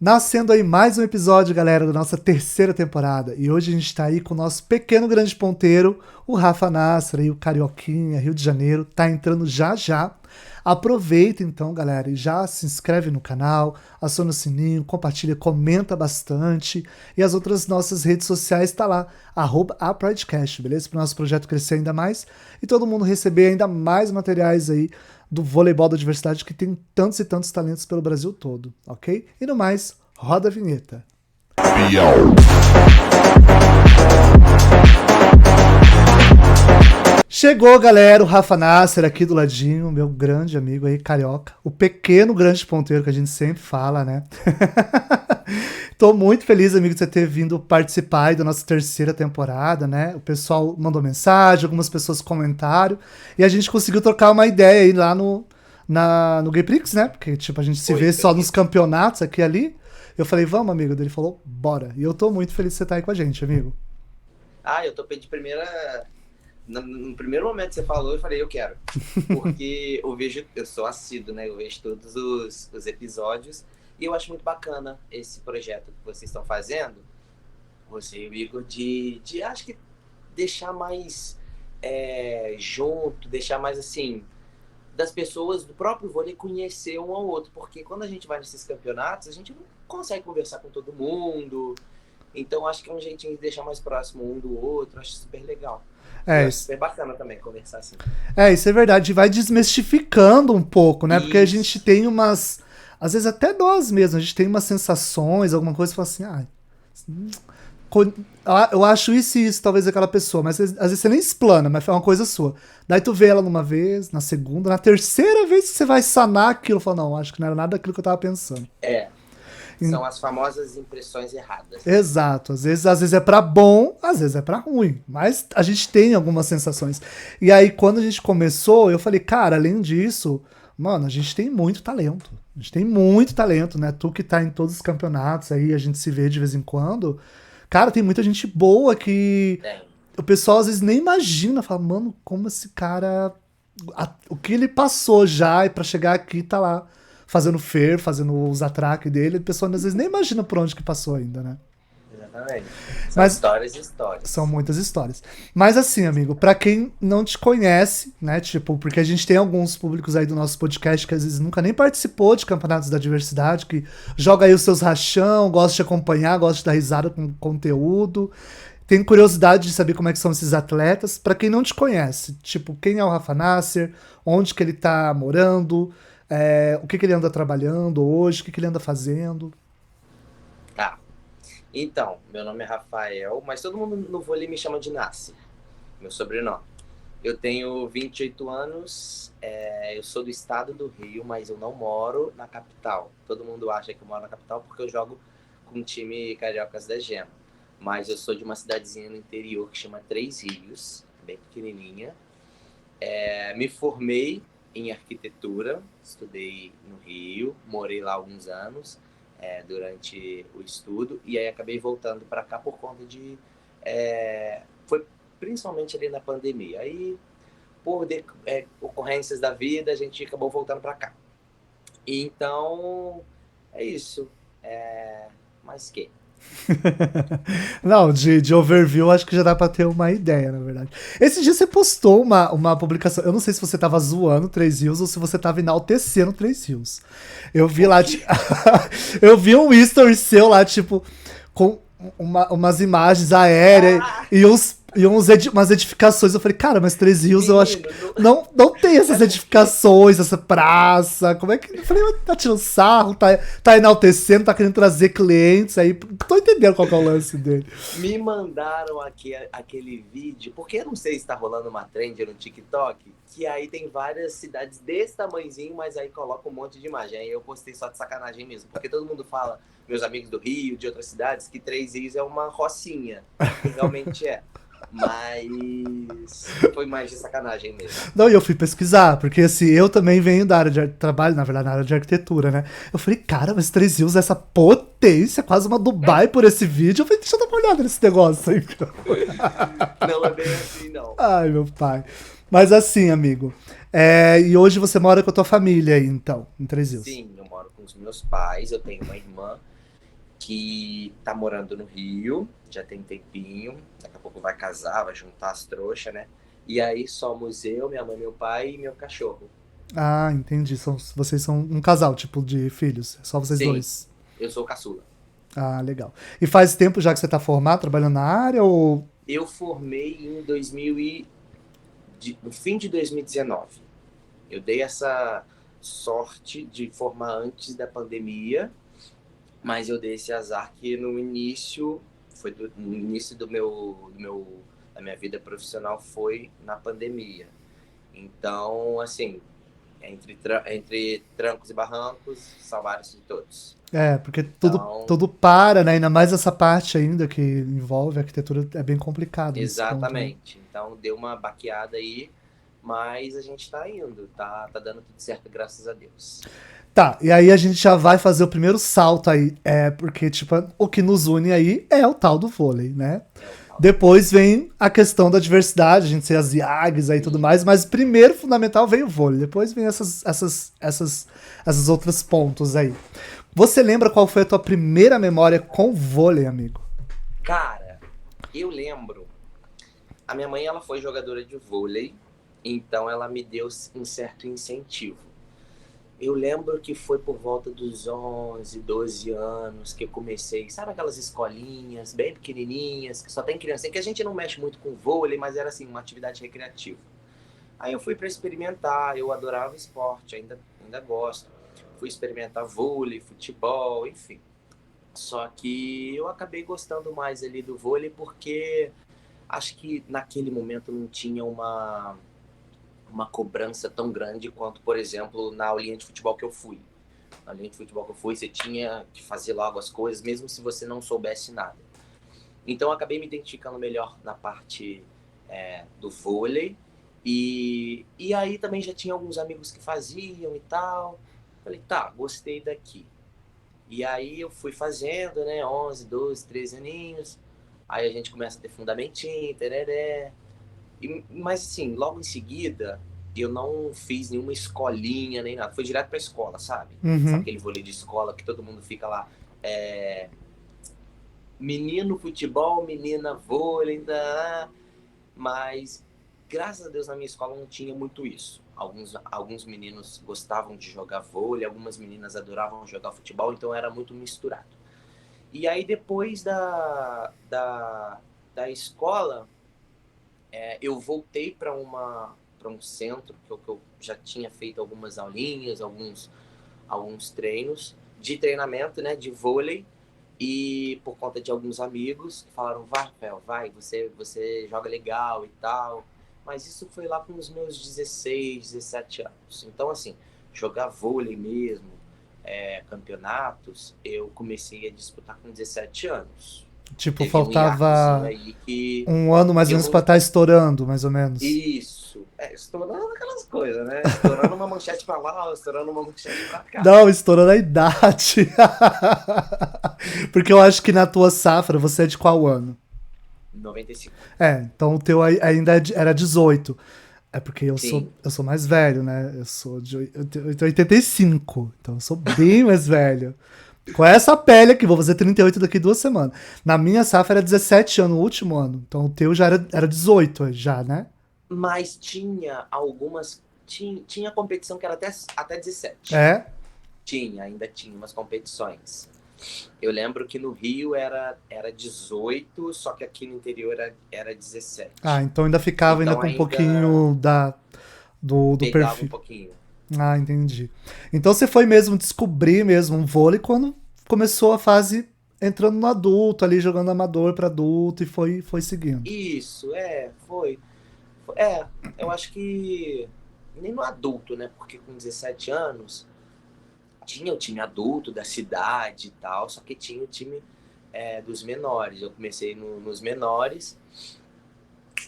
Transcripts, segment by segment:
Nascendo aí mais um episódio, galera, da nossa terceira temporada. E hoje a gente tá aí com o nosso pequeno grande ponteiro, o Rafa Nasser, aí, o Carioquinha, Rio de Janeiro, tá entrando já já. Aproveita então, galera, e já se inscreve no canal, aciona o sininho, compartilha, comenta bastante. E as outras nossas redes sociais tá lá, @apridecast, beleza? Para o nosso projeto crescer ainda mais e todo mundo receber ainda mais materiais aí do voleibol da diversidade que tem tantos e tantos talentos pelo Brasil todo, ok? E no mais, roda a vinheta. Chegou, galera, o Rafa Nasser aqui do ladinho, meu grande amigo aí, carioca. O pequeno grande ponteiro que a gente sempre fala, né? Tô muito feliz, amigo, de você ter vindo participar aí da nossa terceira temporada, né? O pessoal mandou mensagem, algumas pessoas comentaram, e a gente conseguiu trocar uma ideia aí lá no Gayprix, né? Porque, tipo, a gente se vê só nos campeonatos aqui e ali. Eu falei, vamos, amigo. Ele falou, bora. E eu tô muito feliz de você estar aí com a gente, amigo. Eu topei de primeira. No primeiro momento que você falou, eu falei, eu quero. Porque eu sou assíduo, né? Eu vejo todos os episódios. E eu acho muito bacana esse projeto que vocês estão fazendo, você e o Igor, de acho que deixar mais junto, deixar mais assim, das pessoas do próprio vôlei conhecer um ao outro. Porque quando a gente vai nesses campeonatos, a gente não consegue conversar com todo mundo. Então acho que é um jeitinho de deixar mais próximo um do outro, acho super legal. Eu acho super bacana também conversar assim. Isso é verdade. Vai desmistificando um pouco, né? Porque a gente tem umas... Às vezes até nós mesmos, a gente tem umas sensações, alguma coisa, e fala assim, eu acho isso e isso, talvez aquela pessoa, mas às vezes você nem explana, mas é uma coisa sua. Daí tu vê ela numa vez, na segunda, na terceira vez que você vai sanar aquilo, fala, não, acho que não era nada daquilo que eu tava pensando. São as famosas impressões erradas. Exato. Às vezes é pra bom, às vezes é pra ruim. Mas a gente tem algumas sensações. E aí, quando a gente começou, eu falei, cara, além disso, mano, a gente tem muito talento. A gente tem muito talento, né? Tu que tá em todos os campeonatos aí, a gente se vê de vez em quando. Cara, tem muita gente boa que o pessoal às vezes nem imagina. Fala, mano, como esse cara... O que ele passou já e pra chegar aqui tá lá fazendo fazendo os atraques dele. O pessoal às vezes nem imagina por onde que passou ainda, né? Exatamente. São histórias e histórias. São muitas histórias. Mas assim, amigo, pra quem não te conhece, né, tipo, porque a gente tem alguns públicos aí do nosso podcast que às vezes nunca nem participou de campeonatos da diversidade, que joga aí os seus rachão, gosta de acompanhar, gosta de dar risada com conteúdo, tem curiosidade de saber como é que são esses atletas. Pra quem não te conhece, tipo, quem é o Rafa Nasser, onde que ele tá morando, o que ele anda trabalhando hoje, o que ele anda fazendo. Então, meu nome é Rafael, mas todo mundo no vôlei me chama de Nasser, meu sobrenome. Eu tenho 28 anos, eu sou do estado do Rio, mas eu não moro na capital. Todo mundo acha que eu moro na capital porque eu jogo com o time Cariocas da Gema. Mas eu sou de uma cidadezinha no interior que chama Três Rios, bem pequenininha. Me formei em arquitetura, estudei no Rio, morei lá alguns anos. Durante o estudo, e aí acabei voltando para cá por conta de... foi principalmente ali na pandemia. Aí, por ocorrências da vida, a gente acabou voltando para cá. E então, é isso. Mas que... Não, de overview acho que já dá pra ter uma ideia, na verdade. Esse dia você postou uma publicação, eu não sei se você tava zoando Três Rios ou se você tava enaltecendo Três Rios. Eu vi lá, eu vi um history seu lá, tipo, com umas imagens aéreas umas edificações. Eu falei, cara, mas Três Rios eu acho que não tem essas edificações, essa praça. Como é que... Eu falei, tá tirando sarro, tá enaltecendo, tá querendo trazer clientes aí. Tô entendendo qual que é o lance dele. Me mandaram aquele vídeo, porque eu não sei se tá rolando uma trend no TikTok, que aí tem várias cidades desse tamanhozinho, mas aí coloca um monte de imagem. Aí eu postei só de sacanagem mesmo, porque todo mundo fala, meus amigos do Rio, de outras cidades, que Três Rios é uma rocinha. E realmente é. Mas foi mais de sacanagem mesmo. Não, e eu fui pesquisar, porque assim, eu também venho da área de trabalho, na verdade, na área de arquitetura, né? Eu falei, cara, mas Três Rios, essa potência, quase uma Dubai por esse vídeo. Eu falei, deixa eu dar uma olhada nesse negócio aí. Não é bem assim, não. Ai, meu pai. Mas assim, amigo, e hoje você mora com a tua família aí, então, em Três Rios? Sim, eu moro com os meus pais, eu tenho uma irmã que tá morando no Rio, já tem tempinho, daqui a pouco vai casar, vai juntar as trouxas, né? E aí somos eu, minha mãe, meu pai e meu cachorro. Ah, entendi. Vocês são um casal, tipo, de filhos. É só vocês Sim, dois. eu sou o caçula. Ah, legal. E faz tempo já que você tá formado, trabalhando na área, ou... Eu formei em 2000 no fim de 2019. Eu dei essa sorte de formar antes da pandemia, mas eu dei esse azar que no início, no início da minha vida profissional foi na pandemia. Então, assim, entre trancos e barrancos, salvaram-se de todos. É, porque Então, tudo para, né? Ainda mais essa parte ainda que envolve a arquitetura é bem complicado nesse ponto, né? exatamente. Então, deu uma baqueada aí, mas a gente tá indo, tá dando tudo certo, graças a Deus. Tá, e aí a gente já vai fazer o primeiro salto aí. É, porque, tipo, o que nos une aí é o tal do vôlei, né? É o tal do Depois vem a questão da diversidade, a gente ser as IAGs aí e tudo mais, mas primeiro, fundamental, vem o vôlei. Depois vem essas outros pontos aí. Você lembra qual foi a tua primeira memória com vôlei, amigo? Cara, eu lembro, a minha mãe ela foi jogadora de vôlei, então ela me deu um certo incentivo. Eu lembro que foi por volta dos 11, 12 anos que eu comecei, sabe aquelas escolinhas bem pequenininhas, que só tem criança, que a gente não mexe muito com vôlei, mas era assim, uma atividade recreativa. Aí eu fui para experimentar, eu adorava esporte, ainda gosto. Fui experimentar vôlei, futebol, enfim. Só que eu acabei gostando mais ali do vôlei porque acho que naquele momento não tinha uma cobrança tão grande quanto, por exemplo, na aulinha de futebol que eu fui. Na aulinha de futebol que eu fui, você tinha que fazer logo as coisas, mesmo se você não soubesse nada. Então, eu acabei me identificando melhor na parte do vôlei. E aí também já tinha alguns amigos que faziam e tal. Falei, tá, gostei daqui. E aí eu fui fazendo, né, 11, 12, 13 aninhos. Aí a gente começa a ter fundamentinho, tereré. Mas assim, logo em seguida, eu não fiz nenhuma escolinha nem nada. Foi direto pra escola, sabe? Sabe Uhum. aquele vôlei de escola que todo mundo fica lá. Menino futebol, menina vôlei, mas graças a Deus na minha escola não tinha muito isso. Alguns meninos gostavam de jogar vôlei, algumas meninas adoravam jogar futebol, então era muito misturado. E aí depois da escola, eu voltei para um centro que eu já tinha feito algumas aulinhas, alguns treinos de treinamento, né, de vôlei. E por conta de alguns amigos que falaram, vai, Rafael, vai, você joga legal e tal. Mas isso foi lá com os meus 16, 17 anos. Então, assim, jogar vôlei mesmo, campeonatos, eu comecei a disputar com 17 anos. Tipo, Teve um hiatozinho faltava aí que um ano mais ou eu menos pra não. estar estourando, mais ou menos. Isso. Estourando aquelas coisas, né? Estourando uma manchete pra lá, estourando uma manchete pra cá. Não, estourando a idade. Porque eu acho que na tua safra você é de qual ano? 95. É, então o teu ainda era 18. É porque Sim. eu sou mais velho, né? Eu sou de 85. Então eu sou bem mais velho. Com essa pele aqui, vou fazer 38 daqui 2 semanas. Na minha safra era 17 anos, o último ano. Então o teu já era 18, já, né? Mas tinha algumas. Tinha competição que era até 17. É. Ainda tinha umas competições. Eu lembro que no Rio era 18, só que aqui no interior era Ah, 17. então ainda ficava ainda Então com um ainda pouquinho do pegava um perfil. pouquinho. Ah, entendi. Então você foi mesmo descobrir mesmo um vôlei quando começou a fase entrando no adulto, ali jogando amador para adulto e foi seguindo. Isso, foi. É, eu acho que nem no adulto, né? Porque com 17 anos tinha o time adulto da cidade e tal, só que tinha o time dos menores. Eu comecei nos menores,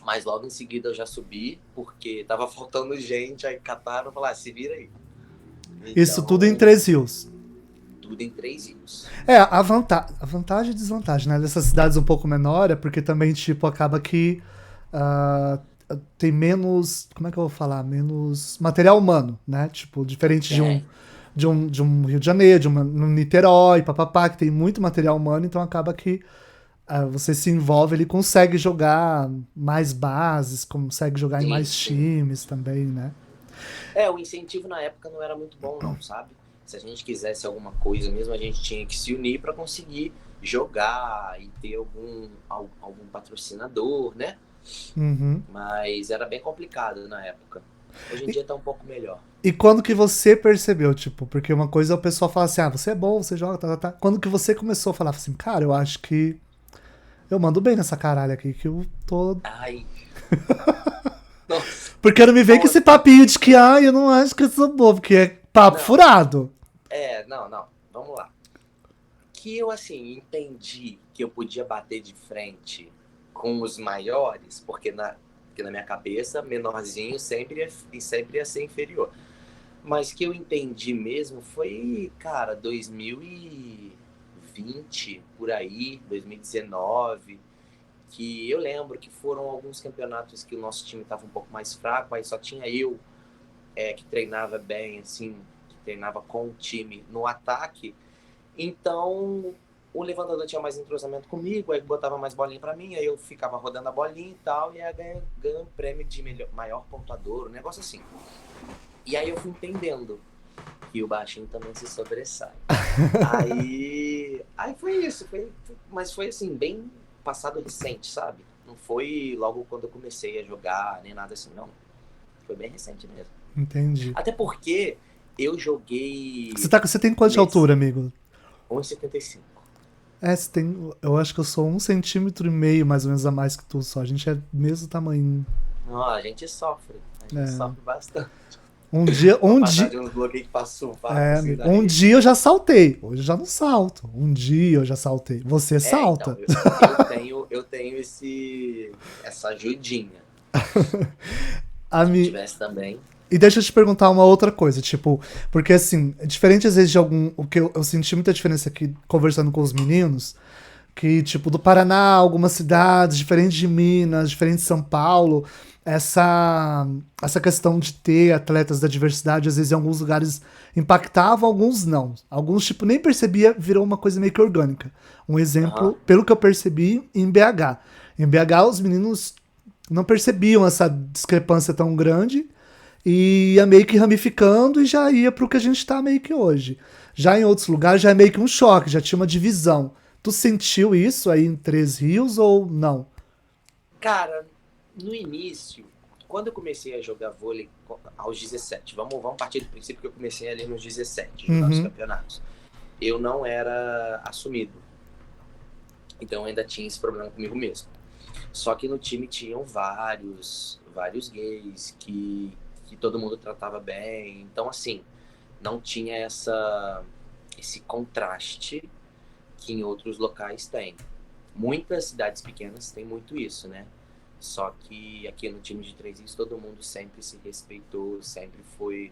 mas logo em seguida eu já subi, porque tava faltando gente, aí cataram e falaram, se vira aí. Isso tudo em Então, Três Rios. tudo em 3 anos. É, a vantagem e desvantagem, né? Dessas cidades um pouco menor é porque também, tipo, acaba que ah, tem menos. Como é que eu vou falar? Menos material humano, né? Tipo, diferente de Tem. de um Rio de Janeiro, um Niterói, papapá, que tem muito material humano, então acaba que você se envolve, ele consegue jogar mais bases, consegue jogar em Sim, mais sim. times também, né? O incentivo na época não era muito bom, não, sabe? Se a gente quisesse alguma coisa mesmo, a gente tinha que se unir para conseguir jogar e ter algum patrocinador, né? Uhum. Mas era bem complicado na época. Hoje em E, dia tá um pouco melhor. e quando que você percebeu, tipo, porque uma coisa é o pessoal fala assim, você é bom, você joga, tá. Quando que você começou a falar assim, cara, eu acho que eu mando bem nessa caralho aqui, que eu tô. Ai, nossa, Porque não me vem com esse nossa. papinho de que, eu não acho que eu sou bom, porque é papo Não, furado. não, vamos lá. Que eu, assim, entendi que eu podia bater de frente com os maiores, porque na minha cabeça, menorzinho sempre ia ser inferior. Mas que eu entendi mesmo foi, cara, 2020, por aí, 2019, que eu lembro que foram alguns campeonatos que o nosso time estava um pouco mais fraco, aí só tinha eu que treinava bem, assim, que treinava com o time no ataque. Então, o levantador tinha mais entrosamento comigo, aí botava mais bolinha para mim, aí eu ficava rodando a bolinha e tal, e aí ganha um prêmio de maior pontuador, um negócio assim. E aí eu fui entendendo que o baixinho também se sobressai. Aí foi isso, mas foi assim, bem passado recente, sabe? Não foi logo quando eu comecei a jogar, nem nada assim, não. Foi bem recente mesmo. Entendi. Até porque eu joguei Você tem quanto de nesse altura, amigo? 1,75. Você tem. Eu acho que eu sou 1,5 cm mais ou menos a mais que tu só. A gente é mesmo tamanho. Não, a gente sofre. A gente É. sofre bastante. Um dia, Pra um passar dia, de uns bloqueios pra sovaco, assim, da um rede. dia eu já saltei. Hoje eu já não salto. Um dia eu já saltei. Você Então, salta. eu tenho essa ajudinha. Se eu Ami... tivesse também. E deixa eu te perguntar uma outra coisa, tipo, porque assim, é diferente às vezes de algum. O que eu senti muita diferença aqui conversando com os meninos, que, tipo, do Paraná, algumas cidades, diferente de Minas, diferente de São Paulo, essa questão de ter atletas da diversidade, às vezes em alguns lugares impactava, alguns não. Alguns, tipo, nem percebia, virou uma coisa meio que orgânica. Um Aham. exemplo, pelo que eu percebi, em BH. Em BH, os meninos não percebiam essa discrepância tão grande e ia meio que ramificando e já ia pro que a gente tá meio que hoje. Já em outros lugares já é meio que um choque, já tinha uma divisão. Tu sentiu isso aí em Três Rios ou não? Cara, no início, quando eu comecei a jogar vôlei aos 17, vamos partir do princípio que eu comecei ali nos 17, jogar os Uhum. campeonatos. Eu não era assumido. Então eu ainda tinha esse problema comigo mesmo. Só que no time tinham vários gays que todo mundo tratava bem. Então, assim, não tinha esse contraste que em outros locais tem. Muitas cidades pequenas têm muito isso, né? Só que aqui no time de Três Rios todo mundo sempre se respeitou, sempre foi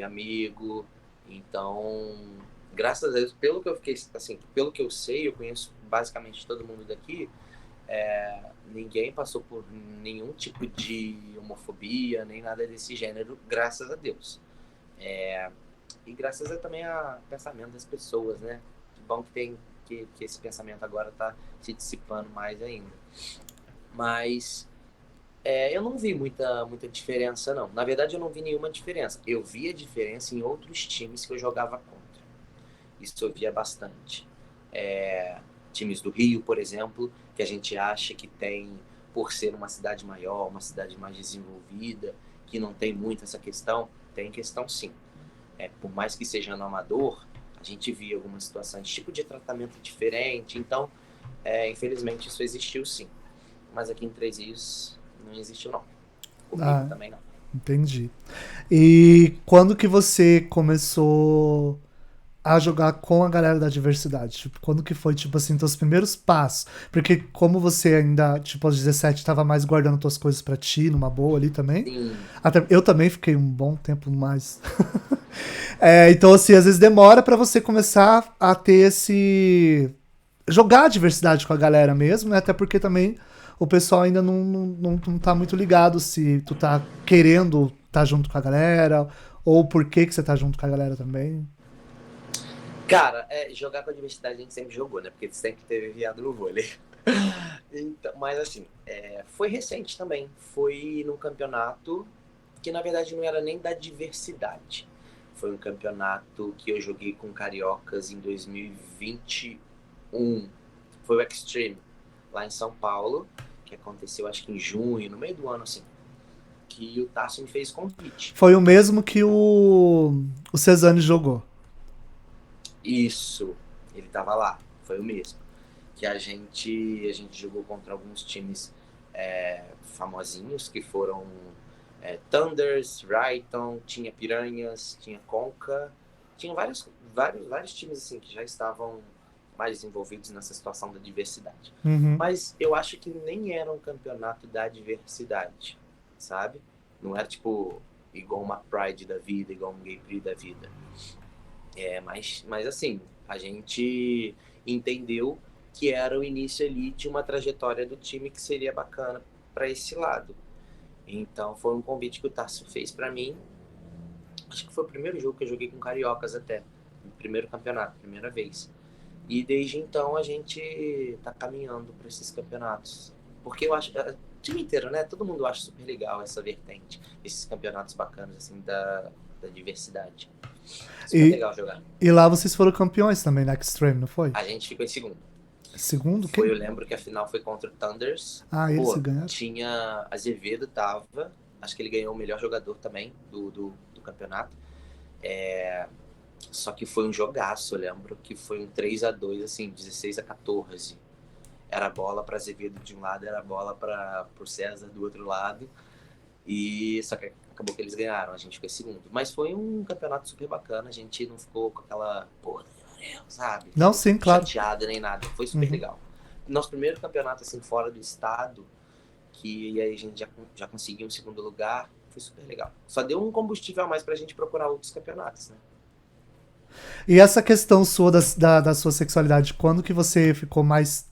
amigo. Então, graças a Deus, pelo que eu fiquei, assim, pelo que eu sei, eu conheço basicamente todo mundo daqui. Ninguém passou por nenhum tipo de homofobia, nem nada desse gênero, graças a Deus. E graças também ao pensamento das pessoas, né? Que bom que esse pensamento agora está se dissipando mais ainda. Mas eu não vi muita diferença, não. Na verdade, eu não vi nenhuma diferença. Eu vi a diferença em outros times que eu jogava contra. Isso eu via bastante. Times do Rio, por exemplo, que a gente acha que tem, por ser uma cidade maior, uma cidade mais desenvolvida, que não tem muito essa questão, tem questão sim. Por mais que seja no amador, a gente via algumas situações, tipo de tratamento diferente, então, infelizmente, isso existiu sim. Mas aqui em Três Rios não existiu não. Comigo Ah, também não. entendi. E quando que você começou a jogar com a galera da diversidade? Tipo, quando que foi, tipo assim, teus primeiros passos? Porque como você ainda, tipo, aos 17 tava mais guardando tuas coisas pra ti, numa boa ali também. Sim, Até, eu também fiquei um bom tempo mais. Então, assim, às vezes demora pra você começar a ter esse. Jogar a diversidade com a galera mesmo, né? Até porque também o pessoal ainda não tá muito ligado se tu tá querendo tá junto com a galera Ou por que você tá junto com a galera também? Cara, jogar com a diversidade a gente sempre jogou, né? Porque sempre teve viado no vôlei. Então, mas assim, foi recente também. Foi num campeonato que na verdade não era nem da diversidade. Foi um campeonato que eu joguei com cariocas em 2021. Foi o Extreme, lá em São Paulo, que aconteceu acho que em junho, no meio do ano, assim, que o Tasso me fez convite. Foi o mesmo que o Cezanne jogou. Isso, ele tava lá, foi o mesmo. Que a gente jogou contra alguns times famosinhos, que foram Thunders, Rayton, tinha Piranhas, tinha Conca, tinha vários times assim que já estavam mais envolvidos nessa situação da diversidade. Uhum. Mas eu acho que nem era um campeonato da diversidade, sabe? Não era tipo igual uma Pride da vida, igual um Gay Prix da vida. Mas assim, a gente entendeu que era o início ali de uma trajetória do time que seria bacana para esse lado. Então foi um convite que o Tasso fez para mim. Acho que foi o primeiro jogo que eu joguei com cariocas até, o primeiro campeonato, primeira vez. E desde então a gente tá caminhando para esses campeonatos. Porque eu acho, o time inteiro, né? Todo mundo acha super legal essa vertente, esses campeonatos bacanas assim da diversidade. Super legal jogar. E lá vocês foram campeões também na Extreme, não foi? A gente ficou em segundo. Segundo? Eu Quem? lembro que a final foi contra o Thunders. Ah, eles se ganharam? Tinha Azevedo, tava. Acho que ele ganhou o melhor jogador também do campeonato. Só que foi um jogaço, eu lembro que foi um 3-2, assim, 16-14. Era bola para Azevedo de um lado, era bola para o César do outro lado. E só que acabou que eles ganharam, a gente ficou em segundo. Mas foi um campeonato super bacana, a gente não ficou com aquela porra, sabe? Não, sim, claro. Chateado nem nada, foi super legal. Nosso primeiro campeonato, assim, fora do estado, que aí a gente já conseguiu um segundo lugar, foi super legal. Só deu um combustível a mais pra gente procurar outros campeonatos, né? E essa questão sua da sua sexualidade, quando que você ficou mais.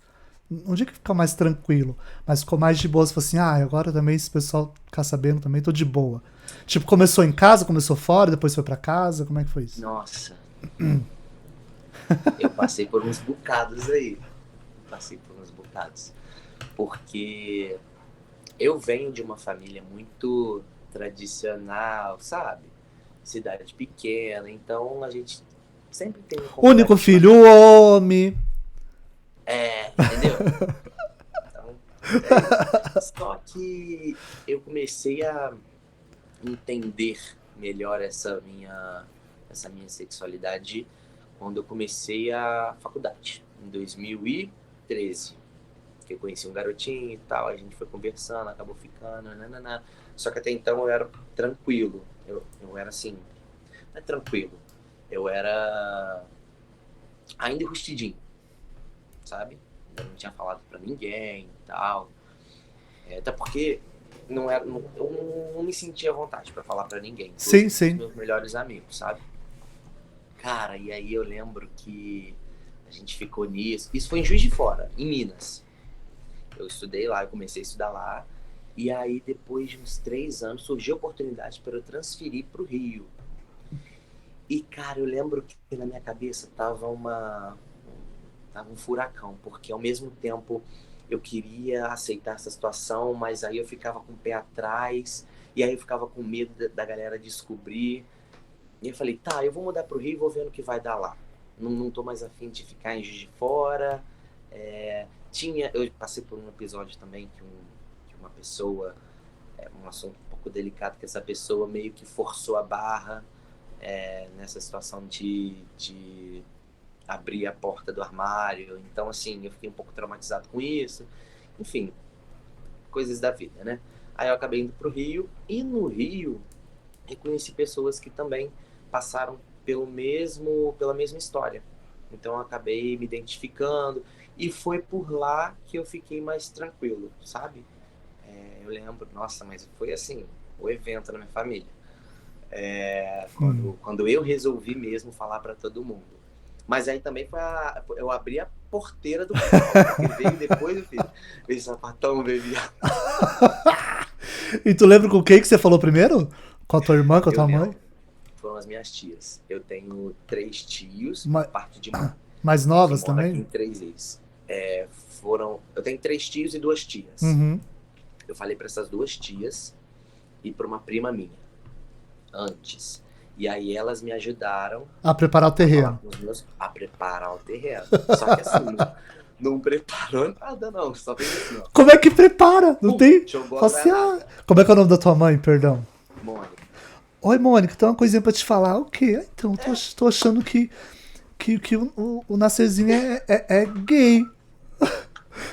Não digo que ficou mais tranquilo, mas ficou mais de boa. Você falou assim, agora também esse pessoal ficar sabendo também, tô de boa. Tipo, começou em casa, começou fora, depois foi pra casa, como é que foi isso? Nossa. Eu passei por uns bocados aí. Porque eu venho de uma família muito tradicional, sabe? Cidade pequena, então a gente sempre tem um Único filho, o homem. Entendeu? Então, só que eu comecei a entender melhor essa minha sexualidade quando eu comecei a faculdade, em 2013. Que eu conheci um garotinho e tal, a gente foi conversando, acabou ficando, nananã. Só que até então eu era tranquilo. Eu era assim, não é tranquilo. Eu era ainda enrustidinho, sabe? Eu não tinha falado pra ninguém e tal. Até porque eu não me sentia à vontade pra falar pra ninguém. Sim, Os sim. meus melhores amigos, sabe? Cara, e aí eu lembro que a gente ficou nisso. Isso foi em Juiz de Fora, em Minas. Eu estudei lá, eu comecei a estudar lá. E aí, depois de uns 3 anos, surgiu a oportunidade para eu transferir pro Rio. E, cara, eu lembro que na minha cabeça tava um furacão, porque ao mesmo tempo eu queria aceitar essa situação, mas aí eu ficava com o pé atrás, e aí eu ficava com medo da galera descobrir. E eu falei, tá, eu vou mudar pro Rio e vou vendo o que vai dar lá. Não tô mais afim de ficar em Juiz de Fora. Eu passei por um episódio também que uma pessoa, um assunto um pouco delicado, que essa pessoa meio que forçou a barra nessa situação de abrir a porta do armário. Então, assim, eu fiquei um pouco traumatizado com isso. Enfim, coisas da vida, né? Aí eu acabei indo pro Rio, e no Rio eu conheci pessoas que também passaram pela mesma história. Então eu acabei me identificando, e foi por lá que eu fiquei mais tranquilo, sabe? Eu lembro, nossa, mas foi assim, o evento na minha família. Quando eu resolvi mesmo falar para todo mundo. Mas aí também eu abri a porteira do carro, porque veio depois do filho. Veio sapatão, veio viado. E tu lembra com quem que você falou primeiro? Com a tua irmã, com a tua mãe? foram as minhas tias. Eu tenho 3 tios, Ma- por parte de mãe, Mais que novas moram aqui em também? Três Rios. Eu tenho 3 tios e 2 tias. Uhum. Eu falei para essas 2 tias e para uma prima minha, antes. E aí elas me ajudaram A preparar o a falar terreno. com os meus, a preparar o terreno. Só que assim, não preparou nada não, só fez assim, ó. Como é que prepara? Não Pum, tem? jogou a Fala assim, ah, granada. como é que é o nome da tua mãe, perdão? Mônica. Oi, Mônica, tem uma coisinha pra te falar. O quê? Ah, então, tô achando que o Nascerzinho é gay.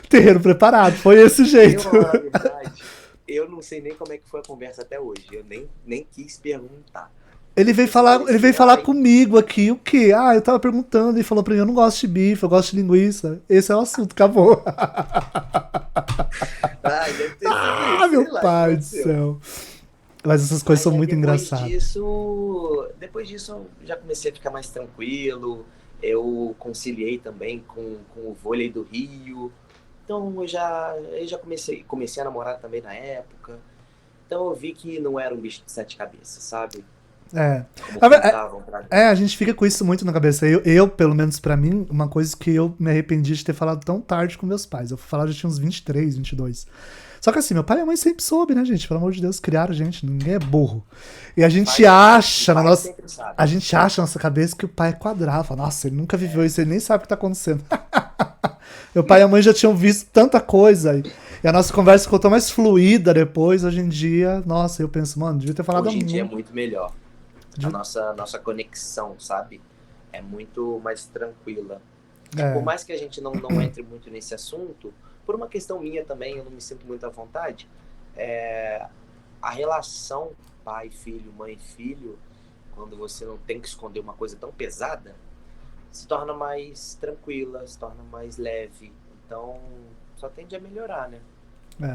Terreno preparado, foi esse jeito. Eu, na verdade, eu não sei nem como é que foi a conversa até hoje. Eu nem quis perguntar. Eu só falei Ele assim, veio falar ai, comigo aqui, o quê? Ah, eu tava perguntando, ele falou pra mim, eu não gosto de bife, eu gosto de linguiça. Esse é o assunto, acabou. ai, deve ter sido Ah, isso, sei meu lá o que pai do aconteceu. céu. Mas essas coisas Mas são aí muito engraçadas. depois disso eu já comecei a ficar mais tranquilo. Eu conciliei também com o vôlei do Rio. Então eu já comecei a namorar também na época. Então eu vi que não era um bicho de 7 cabeças, sabe? É. Como É, pintavam pra mim. a gente fica com isso muito na cabeça. Pelo menos pra mim, uma coisa que eu me arrependi de ter falado tão tarde com meus pais. Eu fui falar, já tinha uns 23, 22. Só que assim, meu pai e a mãe sempre soube, né, gente? Pelo amor de Deus, criaram a gente. Ninguém é burro. E a gente acha na Pai nossa. sempre sabe. A gente acha na nossa cabeça que o pai é quadrado. Fala, nossa, ele nunca viveu isso, ele nem sabe o que tá acontecendo. Meu pai e a mãe já tinham visto tanta coisa. E a nossa conversa ficou tão mais fluida depois. Hoje em dia, nossa, eu penso, mano, devia ter falado Hoje em dia é muito. muito melhor. A nossa conexão, sabe? É muito mais tranquila. Por É, mais que a gente não entre muito nesse assunto, por uma questão minha também, eu não me sinto muito à vontade, a relação pai-filho, mãe-filho, quando você não tem que esconder uma coisa tão pesada, se torna mais tranquila, se torna mais leve. Então, só tende a melhorar, né?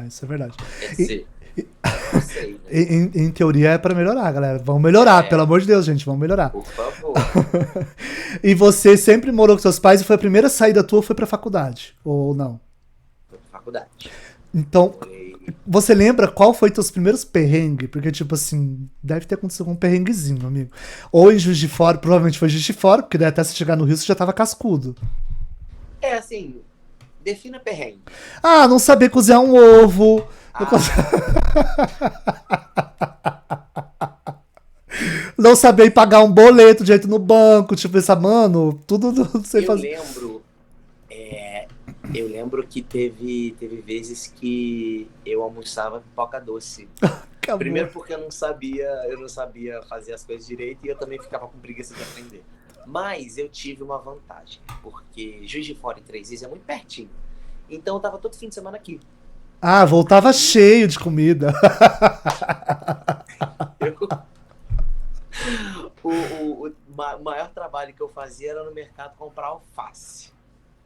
isso é verdade. Quer E, dizer, não sei, né? em teoria é pra melhorar, galera. Vamos melhorar, pelo amor de Deus, gente, vamos melhorar. Por favor. E você sempre morou com seus pais e foi a primeira saída tua foi pra faculdade? Ou não? Fui pra faculdade. Então, Foi... você lembra qual foi teus primeiros perrengues? Porque, tipo assim, deve ter acontecido um perrenguezinho, amigo. Ou em Juiz de Fora, provavelmente foi Juiz de Fora, porque daí até você chegar no Rio você já tava cascudo. assim, defina perrengue. Ah, não saber cozinhar um ovo. Não saber pagar um boleto direito no banco. Tipo, pensar, mano, tudo não sei Eu fazer. lembro, eu lembro que teve vezes que eu almoçava pipoca doce. Acabou. Primeiro porque eu não sabia fazer as coisas direito e eu também ficava com preguiça de aprender. Mas eu tive uma vantagem, porque Juiz de Fora e Três Rios é muito pertinho. Então eu tava todo fim de semana aqui. Ah, voltava cheio de comida. O maior trabalho que eu fazia era no mercado comprar alface.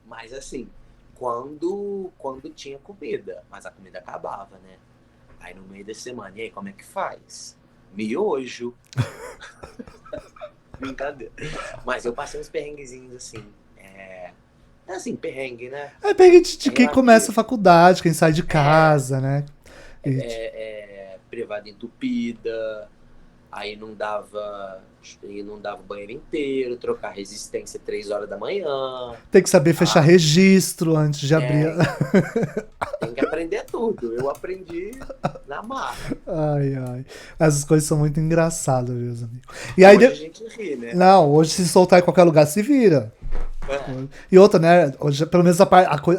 Mas assim, quando tinha comida, mas a comida acabava, né? Aí no meio da semana, e aí, como é que faz? Miojo. Brincadeira. Mas eu passei uns perrenguezinhos assim. Assim, perrengue, né? É perrengue de quem relativo. começa a faculdade, quem sai de casa, né? Privada entupida, aí não dava o banheiro inteiro, trocar resistência 3 horas da manhã. Tem que saber fechar registro antes de abrir. Tem que aprender tudo. Eu aprendi na marra. Ai, ai. Essas coisas são muito engraçadas, meus amigos. E aí, Hoje a gente ri, né? não, hoje se soltar em qualquer lugar se vira. E outra, né? Hoje, pelo menos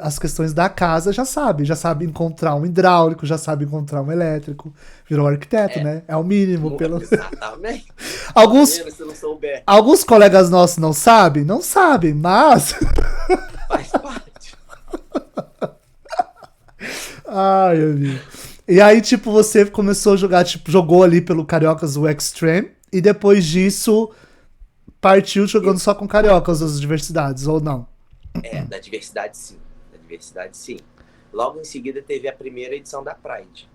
as questões da casa já sabe encontrar um hidráulico, já sabe encontrar um elétrico. Virou arquiteto, né? É o mínimo. Exatamente. Se não souber. Alguns colegas nossos não sabem, mas. Faz parte. Ai, amigo. E aí, tipo, você começou a jogar, tipo, jogou ali pelo Cariocas o Extreme, e depois disso partiu jogando só com cariocas as diversidades, ou não? Da diversidade sim. Da diversidade sim. Logo em seguida teve a primeira edição da Pride.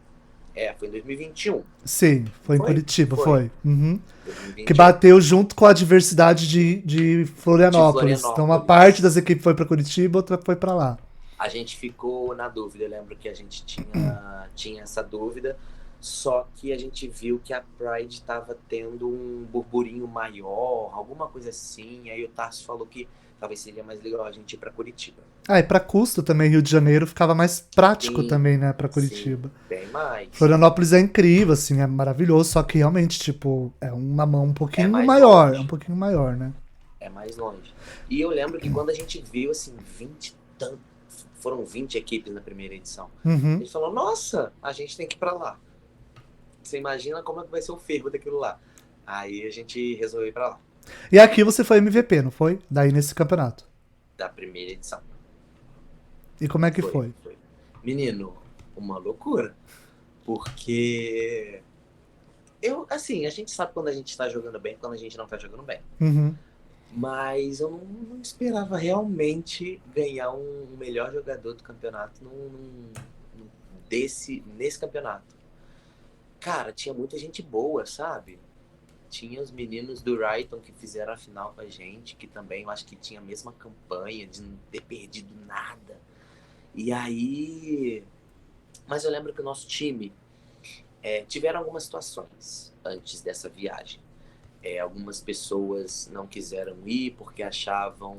Foi em 2021. Sim, foi em Curitiba, foi. Uhum. 2021. Que bateu junto com a diversidade de Florianópolis. Então uma parte das equipes foi pra Curitiba, outra foi pra lá. A gente ficou na dúvida. Eu lembro que a gente tinha essa dúvida. Só que a gente viu que a Pride tava tendo um burburinho maior, alguma coisa assim. Aí o Tarso falou que talvez seria mais legal a gente ir pra Curitiba. Ah, e pra custo também, Rio de Janeiro ficava mais prático Sim, também, né, pra sim, Curitiba. bem mais. Florianópolis é incrível, assim, é maravilhoso, só que realmente, tipo, é uma mão É mais um longe, pouquinho maior, né? é mais longe. E eu lembro que quando a gente viu, assim, 20 foram 20 equipes na primeira edição. A Uhum. gente falou, nossa, a gente tem que ir pra lá. Você imagina como é que vai ser o fervo daquilo lá. Aí a gente resolveu ir pra lá, E aqui você foi MVP, não foi? Daí nesse campeonato. da primeira edição. E como é que Foi, foi? foi. Menino, uma loucura. Porque assim, a gente sabe quando a gente tá jogando bem, quando a gente não tá jogando bem. Uhum. Mas eu não esperava realmente ganhar um melhor jogador do campeonato nesse campeonato. Cara, tinha muita gente boa, sabe? Tinha os meninos do Brighton que fizeram a final com a gente, que também eu acho que tinha a mesma campanha de não ter perdido nada. E aí. Mas eu lembro que o nosso time tiveram algumas situações antes dessa viagem. Algumas pessoas não quiseram ir porque achavam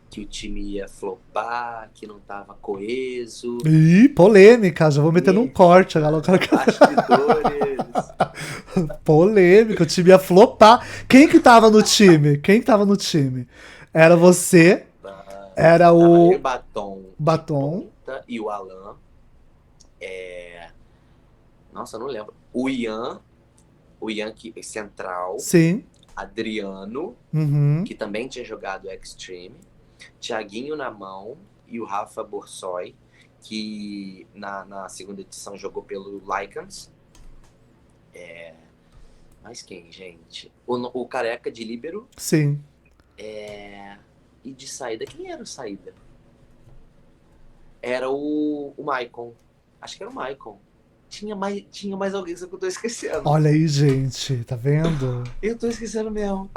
que o time ia flopar, que não estava coeso. Ih, polêmica, já vou metendo um corte. Eita, bastidores. Polêmica, o time ia flopar. Quem que tava no time? Quem tava no time? Era você, era Tava eu e o Batom de Batom, ponta e o Alan. Nossa, eu não lembro. O Ian que é central, sim. Adriano, Uhum. que também tinha jogado Extreme, Thiaguinho na mão e o Rafa Borsoi, que na segunda edição jogou pelo Lycans. Mas quem, gente? O Careca de líbero. Sim. E de saída, quem era o saída? Era o Maicon. Acho que era o Maicon. Tinha mais alguém, só que eu tô esquecendo. Olha aí, gente, tá vendo? Eu tô esquecendo mesmo.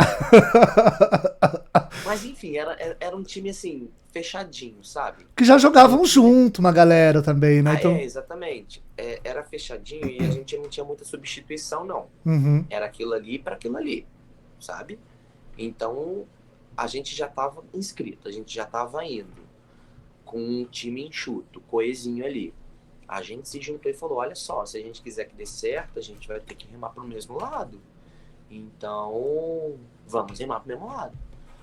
Mas enfim, era um time assim, fechadinho, sabe? Que já Era um jogavam time. junto, uma galera também, né? Então. Exatamente. Era fechadinho e a gente não tinha muita substituição, não. Uhum. Era aquilo ali para aquilo ali, sabe? Então a gente já estava inscrito, a gente já estava indo com um time enxuto, coesinho ali. A gente se juntou e falou: olha só, se a gente quiser que dê certo, a gente vai ter que remar para o mesmo lado. Então, vamos remar para o mesmo lado.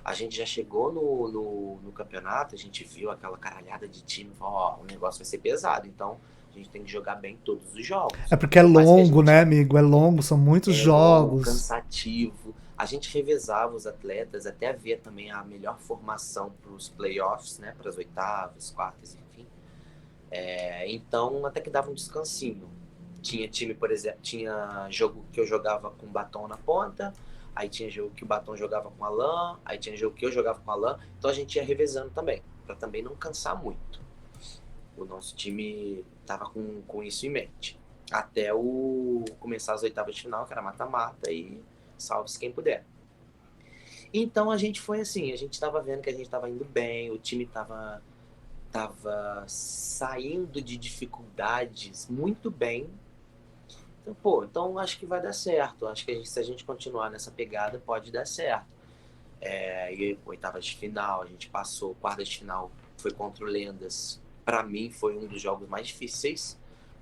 A gente já chegou no campeonato, a gente viu aquela caralhada de time, falou: ó, o negócio vai ser pesado, então a gente tem que jogar bem todos os É jogos. porque é Por mais que a longo, né, gente amigo? É longo, são muitos longo, jogos. cansativo. A gente revezava os atletas até ver também a melhor formação para os playoffs, né? Para as oitavas, quartas, enfim. Então, até que dava um descansinho. Tinha time, por exemplo, tinha jogo que eu jogava com Batom na ponta, aí tinha jogo que o Batom jogava com Alan, aí tinha jogo que eu jogava com Alan, então a gente ia revezando também, para também não cansar muito. O nosso time tava com isso em mente. Até começar as oitavas de final, que era mata-mata, e salve-se quem puder. Então a gente foi assim, a gente tava vendo que a gente tava indo bem, o time tava saindo de dificuldades muito bem. Então, então acho que vai dar certo. Acho que se a gente continuar nessa pegada, pode dar certo. E oitavas de final, a gente passou, quartas de final foi contra o Lendas. Para mim foi um dos jogos mais difíceis,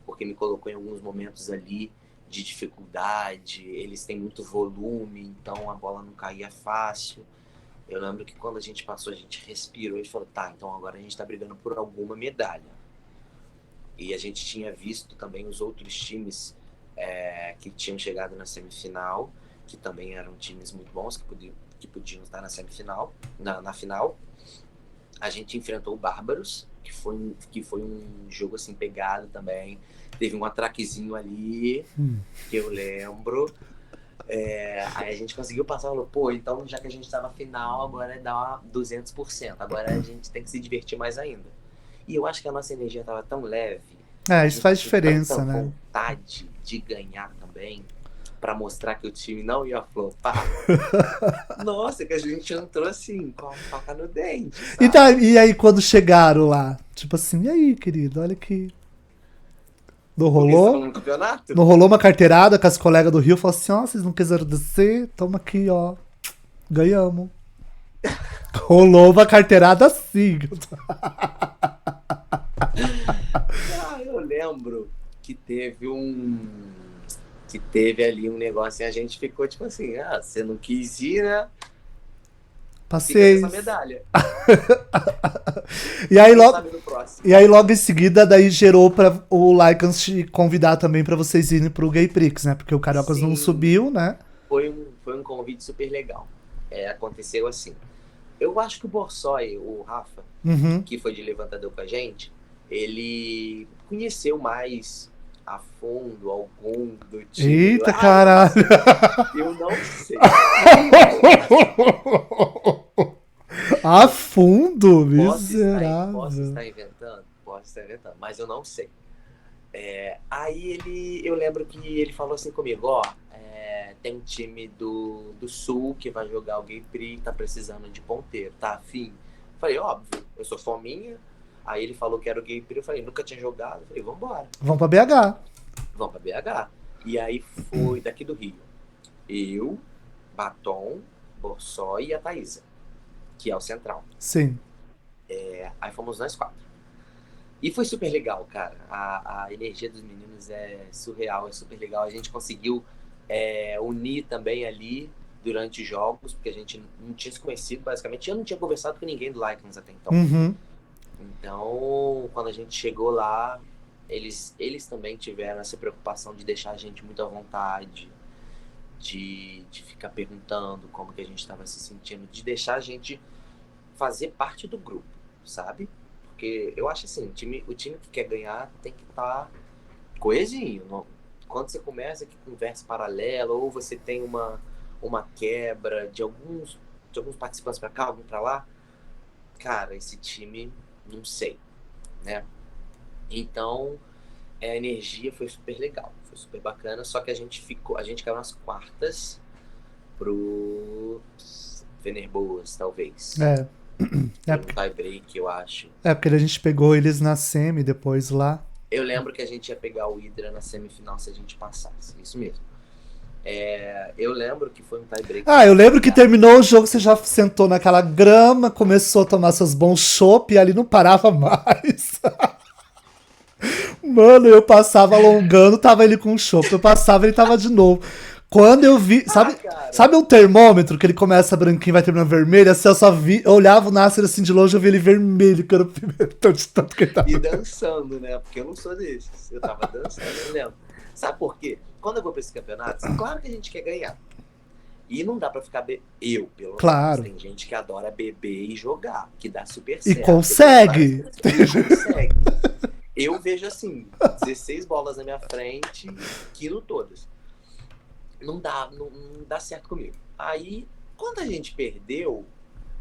porque me colocou em alguns momentos ali de dificuldade. Eles têm muito volume, então a bola não caía fácil. Eu lembro que quando a gente passou, a gente respirou e falou: tá, então agora a gente tá brigando por alguma medalha. E a gente tinha visto também os outros times que tinham chegado na semifinal, que também eram times muito bons, que podiam estar na semifinal, na final. A gente enfrentou o Bárbaros, que foi um jogo assim pegado também. Teve um atraquezinho ali, que eu lembro. Aí a gente conseguiu passar, falou: pô, então já que a gente tá na final, agora é dar 200%. Agora a gente tem que se divertir mais ainda. E eu acho que a nossa energia tava tão leve, É, a isso gente faz tava com tanta diferença, né? vontade de ganhar também, pra mostrar que o time não ia flopar. Nossa, que a gente entrou assim, com a faca no dente, E, tá, sabe? e aí, quando chegaram lá? Tipo assim, e aí, querido, olha que. Não Porque eles estavam rolou? no campeonato? Não rolou uma carteirada com as colegas do Rio? Falou assim, ó, vocês não quiseram descer? Toma aqui, ó. Ganhamos. Rolou uma carteirada assim. Ah, eu lembro que teve que teve ali um negócio e a gente ficou tipo assim, ah, você não quis ir, né? Fica com essa Passei. medalha. E aí Quem logo, sabe no próximo. e aí logo em seguida, daí gerou pra o Lycans te convidar também pra vocês irem pro Gay Prix, né? Porque o Cariocas não Sim, subiu, né? foi um convite super legal. Aconteceu assim. Eu acho que o Borsoi, o Rafa, Uhum. que foi de levantador com a gente, ele conheceu mais a fundo algum do time. Eita, Ah, eu não caralho. sei. Eu não sei. A fundo, Posso miserável. estar inventando? Posso estar inventando, mas eu não sei. Aí eu lembro que ele falou assim comigo, ó, tem um time do Sul que vai jogar o Gay Prix, tá precisando de ponteiro, tá afim? Falei, óbvio, eu sou fominha. Aí ele falou que era o Gay Prix, eu falei, nunca tinha jogado. Eu falei, vambora, Vamos pra BH. vamos pra BH. E aí foi daqui do Rio. Eu, Batom, Borsoi e a Thaísa, que é o Central. Sim. Aí fomos nós 4. E foi super legal, cara. A energia dos meninos é surreal, é super legal. A gente conseguiu unir também ali durante os jogos, porque a gente não tinha se conhecido, basicamente. Eu não tinha conversado com ninguém do Lycans até então. Uhum. Então, quando a gente chegou lá, eles também tiveram essa preocupação de deixar a gente muito à vontade, de ficar perguntando como que a gente estava se sentindo, de deixar a gente fazer parte do grupo, sabe? Porque eu acho assim, o time que quer ganhar tem que estar coesinho. Quando você começa que conversa paralela, ou você tem uma quebra de alguns participantes para cá, algum para lá, cara, esse time, não sei, né? Então, a energia foi super legal, foi super bacana, só que a gente caiu nas quartas pro Fenerbahçe, talvez. É. Foi É um porque, tie break, eu acho. porque a gente pegou eles na semi depois lá. Eu lembro que a gente ia pegar o Hydra na semifinal se a gente passasse, isso mesmo. Eu lembro que foi um tie break. Ah, eu lembro que terminou o jogo, você já sentou naquela grama, começou a tomar seus bons chopp e ali não parava mais. Mano, eu passava alongando, tava ele com chopp. Eu passava, ele tava de novo. Quando eu vi. Cara. Sabe um termômetro que ele começa branquinho e vai terminando vermelho? Assim, eu olhava o Nasser assim de longe, eu vi ele vermelho, que era o pimentão de tanto que ele tava. E dançando, né? Porque eu não sou desses. Eu tava dançando, eu lembro. Sabe por quê? Quando eu vou pra esse campeonato, claro que a gente quer ganhar. E não dá pra ficar eu, pelo menos. Claro. Tem gente que adora beber e jogar, que dá super E certo. consegue. Consegue. Eu vejo assim, 16 bolas na minha frente, quilo todas. Não dá certo comigo. Aí, quando a gente perdeu,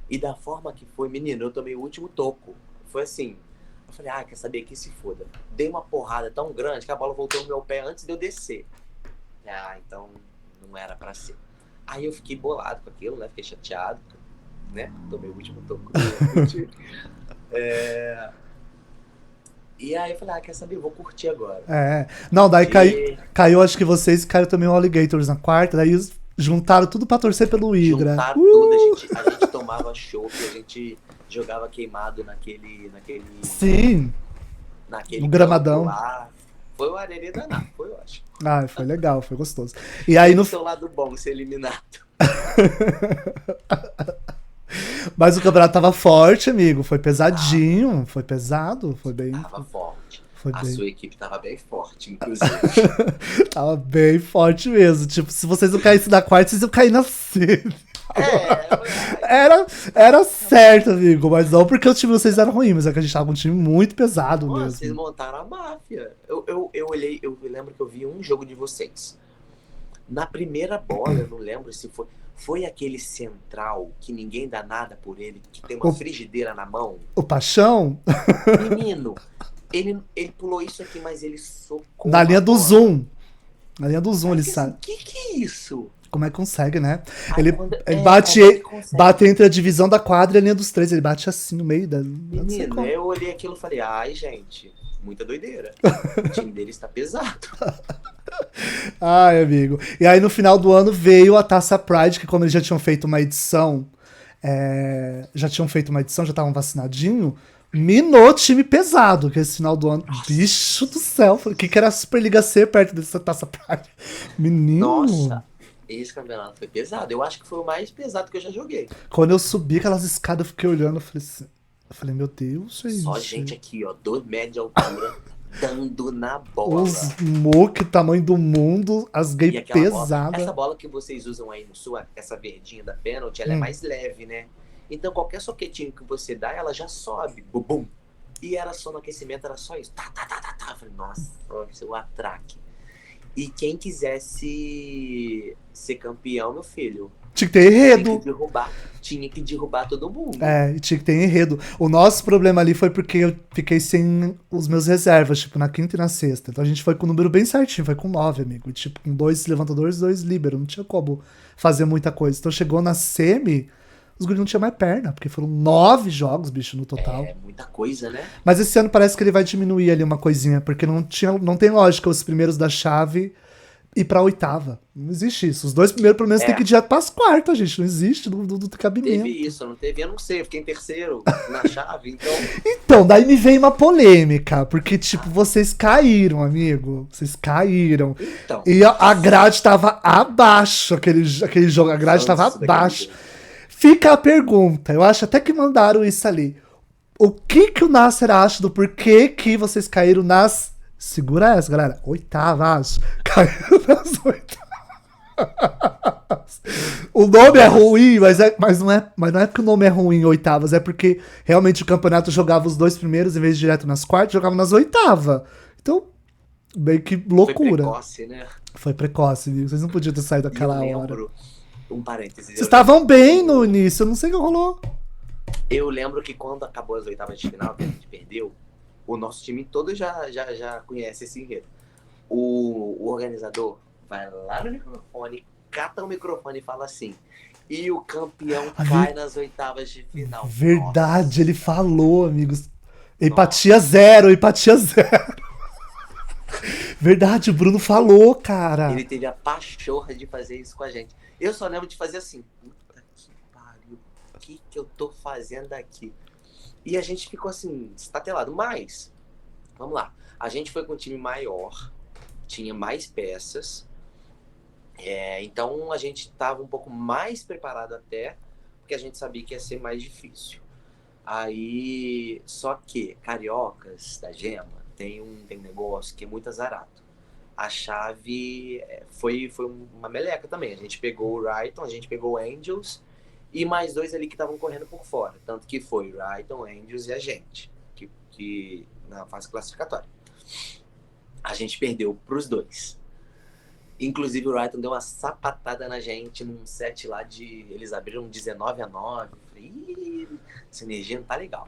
e da forma que foi, menino, eu tomei o último toco. Foi assim, eu falei, quer saber, que se foda. Dei uma porrada tão grande que a bola voltou no meu pé antes de eu descer. Então não era pra ser. Aí eu fiquei bolado com aquilo, né? Fiquei chateado, né? Tomei o último toco. E aí eu falei, quer saber, vou curtir agora. Não, daí caiu, acho que vocês caíram também o Alligators na quarta, daí juntaram tudo pra torcer pelo Hydra. Juntaram tudo, a gente tomava chopp, a gente jogava queimado naquele Sim. No gramadão. Lá. Foi uma areia danada, foi ótimo. Foi legal, foi gostoso. E aí no seu lado bom ser eliminado. Mas o campeonato tava forte, amigo. Foi pesadinho. Foi pesado. Foi bem. Tava forte. Sua equipe tava bem forte, inclusive. Tava bem forte mesmo. Tipo, se vocês não caíssem na quarta, vocês iam cair na semi. Era certo, amigo. Mas não porque o time de vocês era ruim, mas é que a gente tava com um time muito pesado mesmo. Vocês montaram a máfia. Eu olhei, eu lembro que eu vi um jogo de vocês. Na primeira bola, eu não lembro se foi aquele central que ninguém dá nada por ele, que tem uma frigideira na mão. O Paixão? Menino, ele pulou isso aqui, mas ele socou. Na linha do zoom. Na linha do zoom, ele sabe. O que é isso? Como é que consegue, né? Ele bate entre a divisão da quadra e a linha dos três. Ele bate assim no meio da. Menino, eu olhei aquilo e falei, gente, muita doideira. O time dele está pesado. Ai, amigo. E aí no final do ano veio a Taça Pride, que como eles já tinham feito uma edição, já estavam vacinadinhos, minou time pesado, que esse final do ano. Nossa. Bicho do céu. O que era a Superliga C perto dessa Taça Pride? Menino. Nossa, esse campeonato foi pesado. Eu acho que foi o mais pesado que eu já joguei. Quando eu subi aquelas escadas, eu fiquei olhando, eu falei, meu Deus, é Só isso. gente aqui, ó, 2 metros de altura, dando na bola. Os moque, tamanho do mundo, as E gay aquela bola, pesadas. essa bola que vocês usam aí no sul, essa verdinha da pênalti, ela é mais leve, né? Então qualquer soquetinho que você dá, ela já sobe. Bum. E era só no aquecimento, era só isso. Tá. Eu falei, nossa, vai ser o atraque. E quem quisesse ser campeão, meu filho, Tinha que ter enredo. tinha que derrubar todo mundo. E tinha que ter enredo. O nosso problema ali foi porque eu fiquei sem os meus reservas, tipo, na quinta e na sexta. Então a gente foi com o número bem certinho, foi com 9, amigo. E, tipo, com 2 levantadores e 2 líbero. Não tinha como fazer muita coisa. Então chegou na semi, os guris não tinham mais perna, porque foram 9 jogos, bicho, no total. É muita coisa, né? Mas esse ano parece que ele vai diminuir ali uma coisinha, porque não tem lógica os primeiros da chave ir pra oitava. Não existe isso. Os 2 primeiros, pelo menos, tem que ir direto pras quartas, gente. Não existe, não tem cabimento. Teve isso, não teve? Eu não sei, eu fiquei em terceiro na chave, então... Então, daí me veio uma polêmica, porque, tipo, vocês caíram, amigo. Vocês caíram. Então, E a grade tava abaixo, aquele jogo, a grade tava abaixo. Fica a pergunta, eu acho até que mandaram isso ali. O que o Nasser acha do porquê que vocês caíram nas... Segura essa, galera. Oitavas. Caíram nas oitavas. O nome é ruim, mas não é porque o nome é ruim, oitavas. É porque realmente o campeonato jogava os 2 primeiros, em vez de direto nas quartas, jogava nas oitavas. Então, meio que loucura. Foi precoce, né? Foi precoce, viu? Vocês não podiam ter saído daquela eu hora. lembro, um parênteses. Vocês estavam bem no início, eu não sei o que rolou. Eu lembro que quando acabou as oitavas de final, que a gente perdeu, o nosso time todo já conhece esse enredo. O organizador vai lá no microfone, cata o microfone e fala assim: e o campeão cai nas oitavas de final. Verdade, Nossa. ele falou, amigos. Empatia zero. Verdade, o Bruno falou, cara. Ele teve a pachorra de fazer isso com a gente. Eu só lembro de fazer assim: puta que pariu, o que eu tô fazendo aqui? E a gente ficou assim, estatelado. Mas, vamos lá, a gente foi com um time maior, tinha mais peças, então a gente estava um pouco mais preparado até, porque a gente sabia que ia ser mais difícil. Aí, só que Cariocas da Gema tem um negócio que é muito azarado. A chave foi uma meleca também. A gente pegou o Wrighton, a gente pegou o Angels e mais 2 ali que estavam correndo por fora. Tanto que foi o Wrighton, Angels e a gente, que na fase classificatória. A gente perdeu pros 2. Inclusive o Wrighton deu uma sapatada na gente num set lá eles abriram 19-9. Falei, ih, essa energia não tá legal.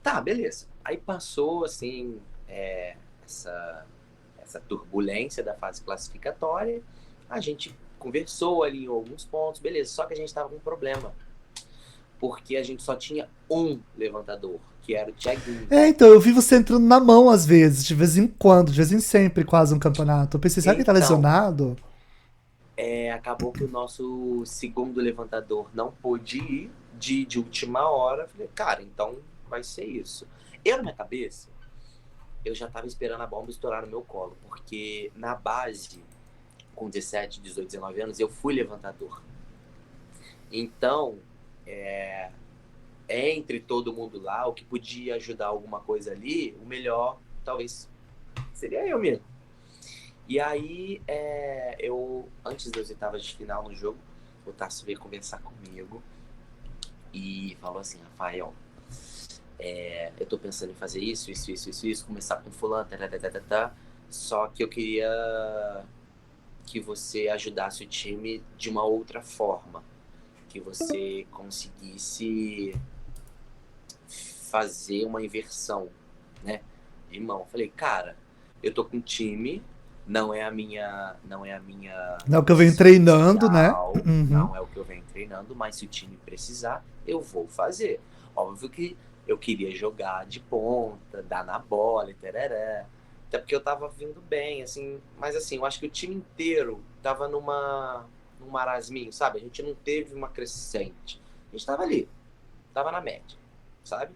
Tá, beleza. Aí passou, assim, essa turbulência da fase classificatória. A gente conversou ali em alguns pontos, beleza. Só que a gente tava com um problema. Porque a gente só tinha um levantador, que era o Thiaguinho. Então, eu vi você entrando na mão às vezes, de vez em quando, de vez em sempre, quase um campeonato. Eu pensei, será que ele tá lesionado? Acabou que o nosso segundo levantador não pôde ir de última hora. Falei, cara, então vai ser isso. Eu, na minha cabeça, eu já tava esperando a bomba estourar no meu colo, porque na base, com 17, 18, 19 anos, eu fui levantador. Então, entre todo mundo lá, o que podia ajudar alguma coisa ali, o melhor, talvez, seria eu mesmo. E aí, antes das oitavas de final no jogo, o Tasso veio conversar comigo e falou assim, Rafael, eu tô pensando em fazer isso, começar com fulano, só que eu queria que você ajudasse o time de uma outra forma, que você conseguisse fazer uma inversão, né? Irmão, falei, cara, eu tô com um time, não é o que eu venho treinando, né? Não é o que eu venho treinando, mas se o time precisar, eu vou fazer. Óbvio que eu queria jogar de ponta, dar na bola e tereré. Até porque eu tava vindo bem, assim. Mas assim, eu acho que o time inteiro tava num marasminho, sabe? A gente não teve uma crescente. A gente tava ali, tava na média, sabe?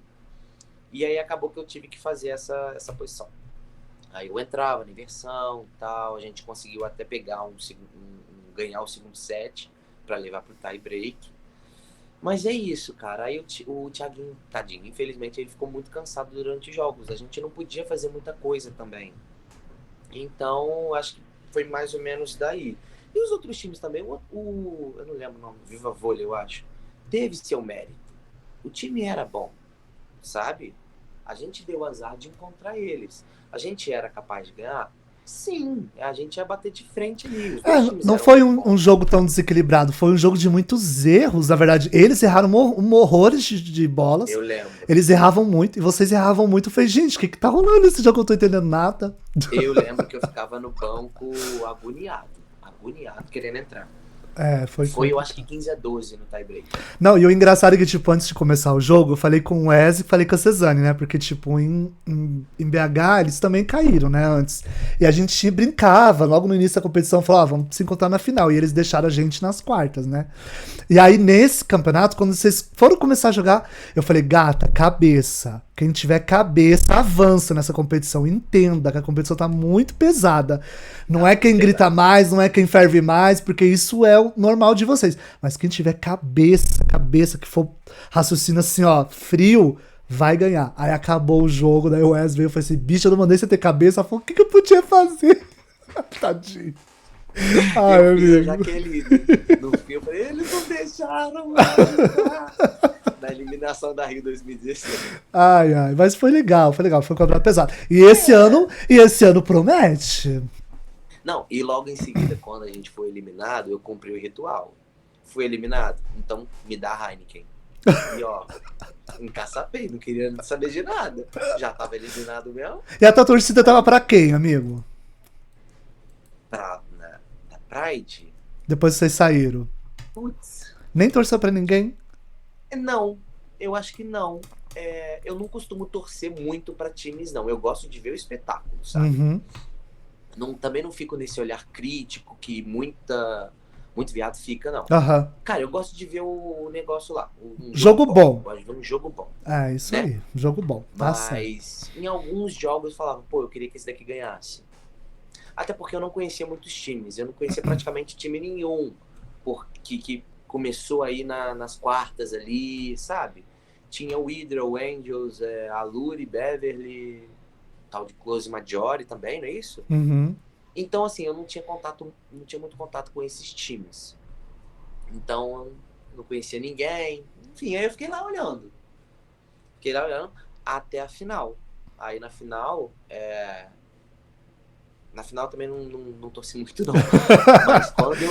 E aí acabou que eu tive que fazer essa posição. Aí eu entrava na inversão e tal, a gente conseguiu até pegar ganhar o segundo set para levar pro tie break. Mas é isso, cara. Aí o Thiaguinho, tadinho, infelizmente ele ficou muito cansado durante os jogos. A gente não podia fazer muita coisa também. Então, acho que foi mais ou menos daí. E os outros times também, eu não lembro o nome, Viva Vôlei, eu acho, teve seu mérito. O time era bom, sabe? A gente deu azar de encontrar eles. A gente era capaz de ganhar? Sim, a gente ia bater de frente ali. Os dois times Não eram foi muito um bons. jogo tão desequilibrado, foi um jogo de muitos erros, na verdade. Eles erraram horrores de bolas, Eu lembro. eles erravam muito, e vocês erravam muito. Eu falei, gente, o que tá rolando nesse jogo? Eu não tô entendendo nada. Eu lembro que eu ficava no banco agoniado, querendo entrar. Foi Foi, eu acho que complicado. 15-12 no tie break. Não, e o engraçado é que, tipo, antes de começar o jogo, eu falei com o Wes e falei com a Cezanne, né? Porque, tipo, em BH, eles também caíram, né, antes. E a gente brincava, logo no início da competição, falava, vamos se encontrar na final. E eles deixaram a gente nas quartas, né? E aí, nesse campeonato, quando vocês foram começar a jogar, eu falei, gata, cabeça. Quem tiver cabeça, avança nessa competição. Entenda que a competição tá muito pesada. Não é quem grita mais, não é quem ferve mais, porque isso é o normal de vocês. Mas quem tiver cabeça, que for raciocínio assim, ó, frio, vai ganhar. Aí acabou o jogo, daí o Wes veio e falou assim, bicho, eu não mandei você ter cabeça. Ela falou, o que eu podia fazer? Tadinho. Ai, Eu amigo. Jaqueline, no fim, eu falei, eles não deixaram ajudar. Na eliminação da Rio 2016. Ai, mas foi legal, foi legal, foi um campeonato pesado. E esse ano promete. Não, e logo em seguida, quando a gente foi eliminado, eu cumpri o ritual. Fui eliminado, então me dá Heineken. E ó, encaçapei, não queria saber de nada. Já tava eliminado mesmo. E a tua torcida tava pra quem, amigo? Na Pride, Depois que vocês saíram. putz, Nem torceu pra ninguém? não, eu acho que não. Eu não costumo torcer muito pra times, não. Eu gosto de ver o espetáculo, sabe? Uhum. Não, também não fico nesse olhar crítico que muito viado fica, não. Aham. Cara, eu gosto de ver o negócio lá. Um jogo Jogo bom. Gosto de ver um jogo bom, É, isso né? aí. Jogo bom. Tá certo. Mas em alguns jogos eu falava, pô, eu queria que esse daqui ganhasse. Até porque eu não conhecia muitos times. Eu não conhecia praticamente time nenhum. Porque que começou aí nas quartas ali, sabe? Tinha o Hydra, o Angels, a Luri, Beverly, tal de Close Majori também, não é isso? Uhum. Então, assim, eu não tinha muito contato com esses times. Então, eu não conhecia ninguém. Enfim, aí eu fiquei lá olhando. Fiquei lá olhando até a final. Aí na final também não torci muito, não. Mas quando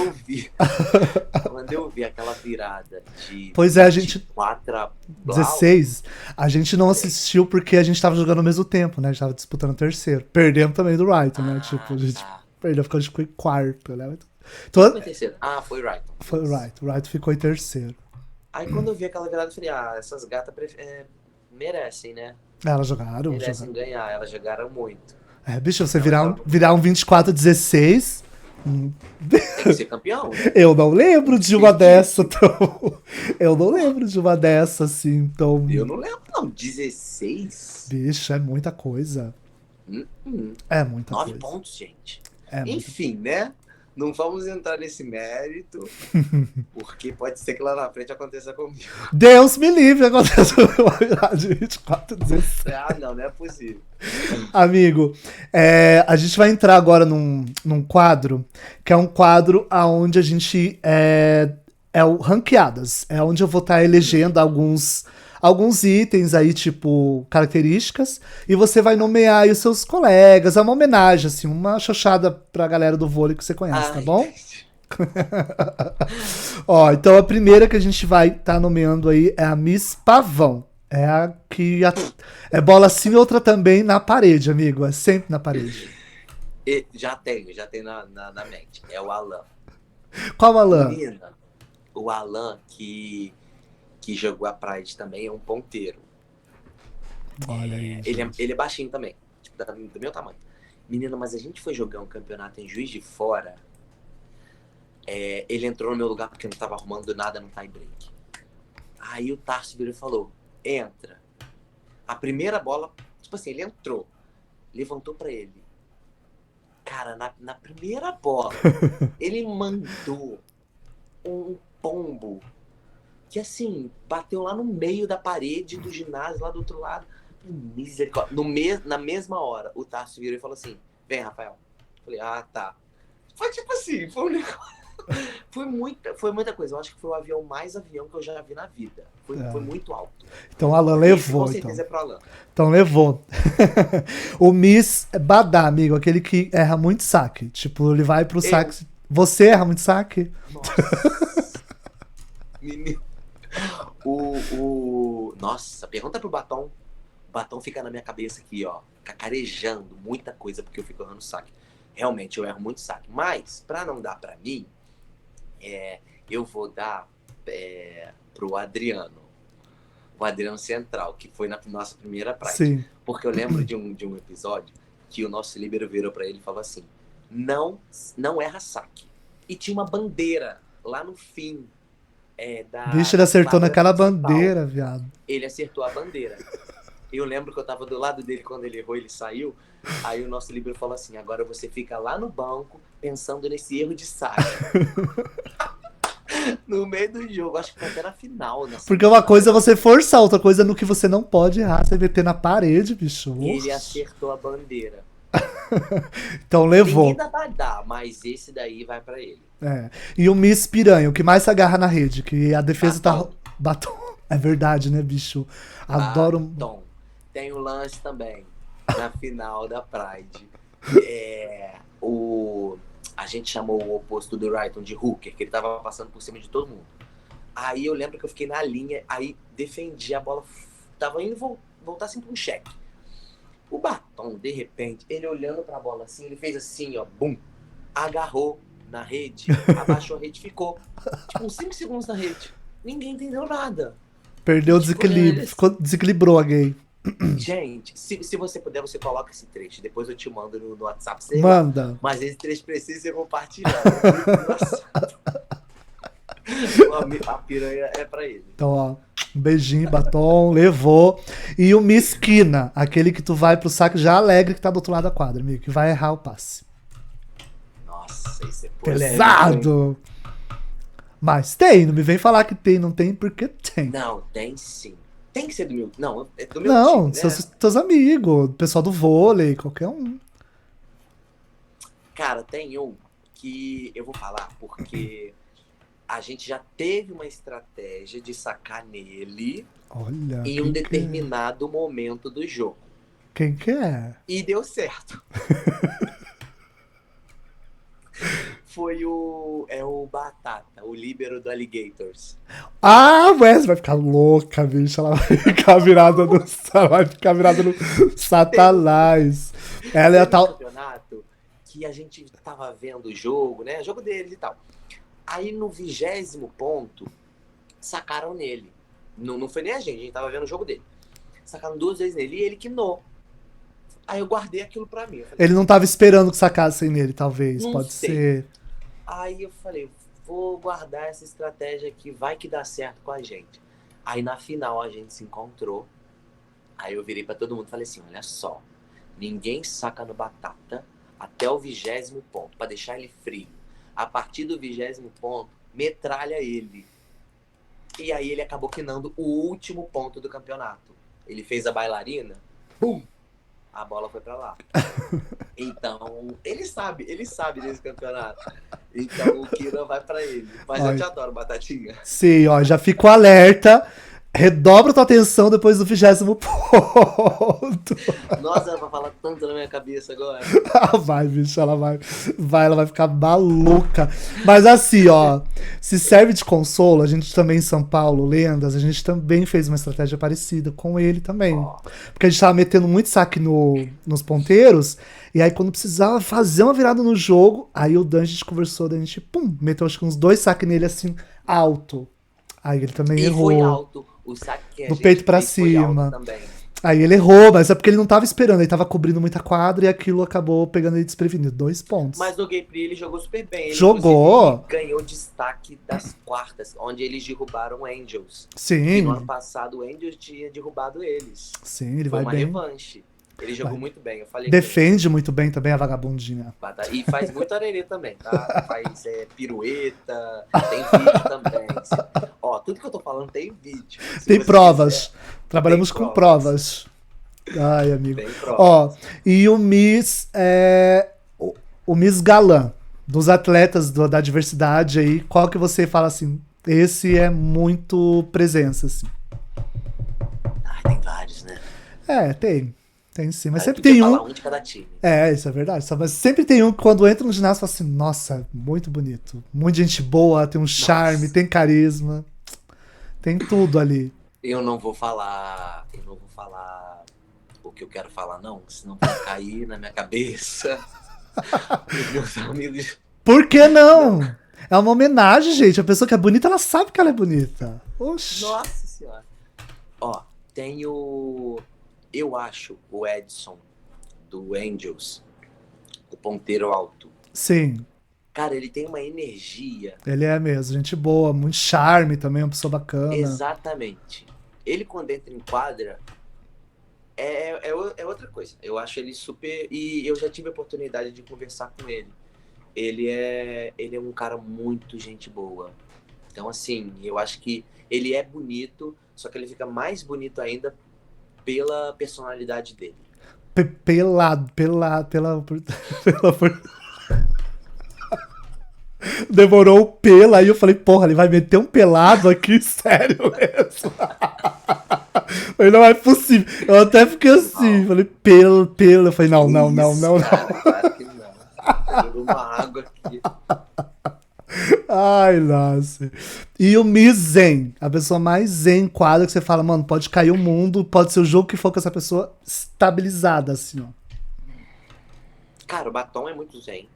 eu vi aquela virada de Pois é, a gente. 4 a Blau, 16, a gente não assistiu porque a gente tava jogando ao mesmo tempo, né? A gente tava disputando o terceiro. Perdemos também do Wright, né? Tipo, a gente tá. perdeu, ficou, a gente ficou em quarto, né? Quem Então, ficou em terceiro? Ah, foi Right. foi o Wright. O Wright ficou em terceiro. Aí quando eu vi aquela virada, eu falei, essas gatas merecem, né? Elas jogaram. Merecem ganhar, elas jogaram muito. É, bicho, você Elas virar um 24-16. Tem que ser campeão, né? Eu não lembro de uma dessa, então. Eu não lembro de uma dessa, assim, então. Eu não lembro, não. 16? Bicho, é muita coisa. Hum. É muita 9 coisa. pontos, gente. É muita... Enfim, né? Não vamos entrar nesse mérito, porque pode ser que lá na frente aconteça comigo. Deus me livre, aconteceu de 24-16. Não é possível. Amigo, a gente vai entrar agora num quadro, que é um quadro onde a gente é o ranqueadas. É onde eu vou estar elegendo alguns itens aí, tipo, características, e você vai nomear aí os seus colegas. É uma homenagem, assim, uma xoxada pra galera do vôlei que você conhece, tá bom? Entendi. Ó, então a primeira que a gente vai estar nomeando aí é a Miss Pavão. É a que é bola assim e outra também na parede, amigo. É sempre na parede. Já tenho na mente. É o Alan. Qual Alan? Menina, o Alan que jogou a Pride também é um ponteiro. Olha aí, Ele gente. é baixinho também, tipo, do meu tamanho. Menino, mas a gente foi jogar um campeonato em Juiz de Fora. Ele entrou no meu lugar porque não tava arrumando nada no tie break. Aí o Tarso virou e falou: entra. A primeira bola, tipo assim, ele entrou, levantou pra ele. Cara, na primeira bola, ele mandou um pombo que, assim, bateu lá no meio da parede do ginásio, lá do outro lado. Misericórdia. Na mesma hora, o Tarso virou e falou assim: vem, Rafael. Falei: ah, tá. Foi tipo assim, foi um negócio. Foi muita coisa. Eu acho que foi o avião mais avião que eu já vi na vida. Foi É. muito alto. Então o Alan Esse com levou, então. certeza é pro Alan. Então levou. O Miss Badá, amigo, aquele que erra muito saque. Tipo, ele vai pro Eu, saque. Você erra muito saque? nossa, menino. Nossa, pergunta pro Batom. O Batom fica na minha cabeça aqui, ó, cacarejando muita coisa porque eu fico errando saque. Realmente, eu erro muito saque. Mas, pra não dar pra mim, eu vou dar pro Adriano. O Adriano Central, que foi na nossa primeira Pride. Sim. Porque eu lembro de um episódio que o nosso líbero virou pra ele e falou assim: não erra saque. E tinha uma bandeira lá no fim Vixe, ele da acertou quadra naquela principal. bandeira, viado. Ele acertou a bandeira. Eu lembro que eu tava do lado dele quando ele errou, ele saiu. Aí o nosso líbero falou assim: agora você fica lá no banco pensando nesse erro de saque. No meio do jogo, acho que foi até na final. Porque uma coisa é você forçar, outra coisa é no que você não pode errar, você meter na parede, bicho. Ele Oxi. acertou a bandeira. Então Ninguém levou. vai dar, mas esse daí vai pra ele. É. E o Miss Piranha, o que mais se agarra na rede, que a defesa tá. Batom. Batom. É verdade, né, bicho? Adoro. Batom. Tem o lance também, na final da Pride. A gente chamou o oposto do Rayton de hooker, que ele tava passando por cima de todo mundo. Aí eu lembro que eu fiquei na linha, aí defendi a bola, tava indo voltar assim pra um cheque. O Batom, de repente, ele olhando pra bola assim, ele fez assim, ó, bum, agarrou na rede, abaixou a rede, ficou tipo uns 5 segundos na rede. Ninguém entendeu nada. Perdeu E o tipo, desequilíbrio. Desequilibrou a gay. gente, se você puder, você coloca esse trecho. Depois eu te mando no WhatsApp, sei lá. Manda. Mas esse trecho precisa ser compartilhado. A piranha é pra ele. Então, ó. Um beijinho, Batom, levou. E o Miss Quina, aquele que tu vai pro saque já alegre que tá do outro lado da quadra, amigo, que vai errar o passe. Nossa, isso é polêmico, hein? Pesado! Mas tem, não me vem falar que tem, não tem porque tem. Não, tem sim. Tem que ser do meu. Não, é do meu Não, time, né? seus amigos, pessoal do vôlei, qualquer um. Cara, tem um que eu vou falar porque a gente já teve uma estratégia de sacar nele Olha, em um determinado momento do jogo. Quem que é? E deu certo. Foi o Batata, o líbero do Alligators. Ah, Wes vai ficar louca, bicho. Ela vai ficar virada no, ela vai ficar virada no Satanás. Ela é a Teve um tal. campeonato que a gente tava vendo o jogo, né? O jogo deles e tal. Aí no 20º ponto, sacaram nele. Não foi nem a gente tava vendo o jogo dele. Sacaram 2 vezes nele e ele quinou. Aí eu guardei aquilo pra mim. Eu falei, Ele não tava esperando que sacassem nele, talvez. Não Pode sei. ser. Aí eu falei, vou guardar essa estratégia aqui, vai que dá certo com a gente. Aí na final a gente se encontrou. Aí eu virei pra todo mundo e falei assim, olha só, ninguém saca no Batata até o 20º ponto, pra deixar ele frio. A partir do 20º ponto, metralha ele. E aí ele acabou quinando o último ponto do campeonato. Ele fez a bailarina, bum! A bola foi pra lá. Então, ele sabe desse campeonato. Então o Kira vai pra ele. Mas eu te adoro, Batatinha. Sim, ó, já fico alerta. Redobra tua atenção depois do 20º ponto. Nossa, ela vai falar tanto na minha cabeça agora. Vai, bicho, ela vai ficar maluca. Mas assim, ó, se serve de consolo, a gente também em São Paulo, Lendas, a gente também fez uma estratégia parecida com ele também. Ó, Porque a gente tava metendo muito saque nos ponteiros, e aí quando precisava fazer uma virada no jogo, aí o Dan a gente conversou, daí a gente, pum, meteu acho que uns 2 saques nele assim, alto. Aí ele também e errou. foi alto. O saque que a Do gente peito pra fez foi alto cima. também. Aí ele errou, mas é porque ele não tava esperando, ele tava cobrindo muita quadra e aquilo acabou pegando ele desprevenido. 2 pontos. Mas no gameplay ele jogou super bem. Ele, Jogou! inclusive, ganhou destaque das quartas, onde eles derrubaram o Angels. E Sim, no ano passado o Angels tinha derrubado eles. sim, ele Foi vai uma bem. revanche. Ele jogou Vai. muito bem, eu falei Defende muito bem também a vagabundinha. E faz muito arerê também, tá? Faz pirueta, tem vídeo também. Ó, tudo que eu tô falando tem vídeo. Se Tem você provas. quiser, Trabalhamos tem com provas. Ai, amigo. tem provas. Ó, e o Miss o Miss Galã, dos atletas da diversidade aí, qual que você fala assim, esse é muito presença, assim? Ai, tem vários, né? Tem sim, mas Aí sempre podia tem falar um. um de cada time. Isso é verdade. Mas sempre tem um que quando entra no ginásio fala assim, nossa, muito bonito. Muita gente boa, tem um charme, Nossa. tem carisma. Tem tudo ali. Eu não vou falar o que eu quero falar, não, senão vai cair na minha cabeça. Os meus amigos. Por que não? É uma homenagem, gente. A pessoa que é bonita, ela sabe que ela é bonita. Oxi. Nossa senhora. Ó, tem o. Eu acho o Edson do Angels, o ponteiro alto. Sim, Cara, ele tem uma energia. ele é mesmo. Gente boa, muito charme também, uma pessoa bacana. Exatamente. Ele, quando entra em quadra, é outra coisa. Eu acho ele super. E eu já tive a oportunidade de conversar com ele. Ele é um cara muito gente boa. Então, assim, eu acho que ele é bonito, só que ele fica mais bonito ainda pela personalidade dele. Demorou o pela, aí eu falei, porra, ele vai meter um pelado aqui, sério mesmo. Mas não é possível. Eu até fiquei assim, falei, pelo. Eu falei, não. Cara, claro que não. Eu jogo uma água aqui. Ai, nossa. E o Miss Zen, a pessoa mais zen em quadra que você fala, mano, pode cair o mundo, pode ser o jogo que for com essa pessoa estabilizada, assim, ó. Cara, o Batom é muito zen.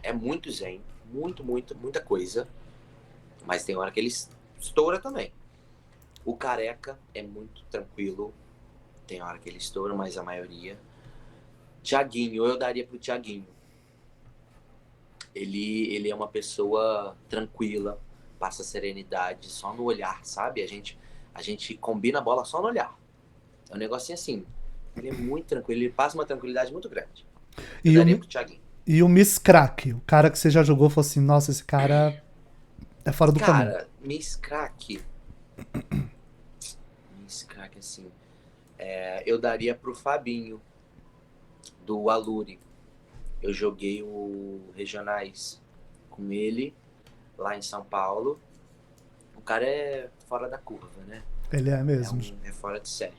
É muito zen. Muita coisa. Mas tem hora que ele estoura também. O Careca é muito tranquilo. Tem hora que ele estoura, mas a maioria. Thiaguinho, eu daria pro Thiaguinho. Ele é uma pessoa tranquila, passa serenidade só no olhar, sabe? A gente combina a bola só no olhar. É um negocinho assim. Ele é muito tranquilo, ele passa uma tranquilidade muito grande. Eu daria pro Thiaguinho. E o Miss Crack, o cara que você já jogou, falou assim, nossa, esse cara é fora do comum. Cara, Miss Crack, assim, eu daria pro Fabinho, do Aluri. Eu joguei o Regionais com ele, lá em São Paulo. O cara é fora da curva, né? Ele é mesmo. É fora de série.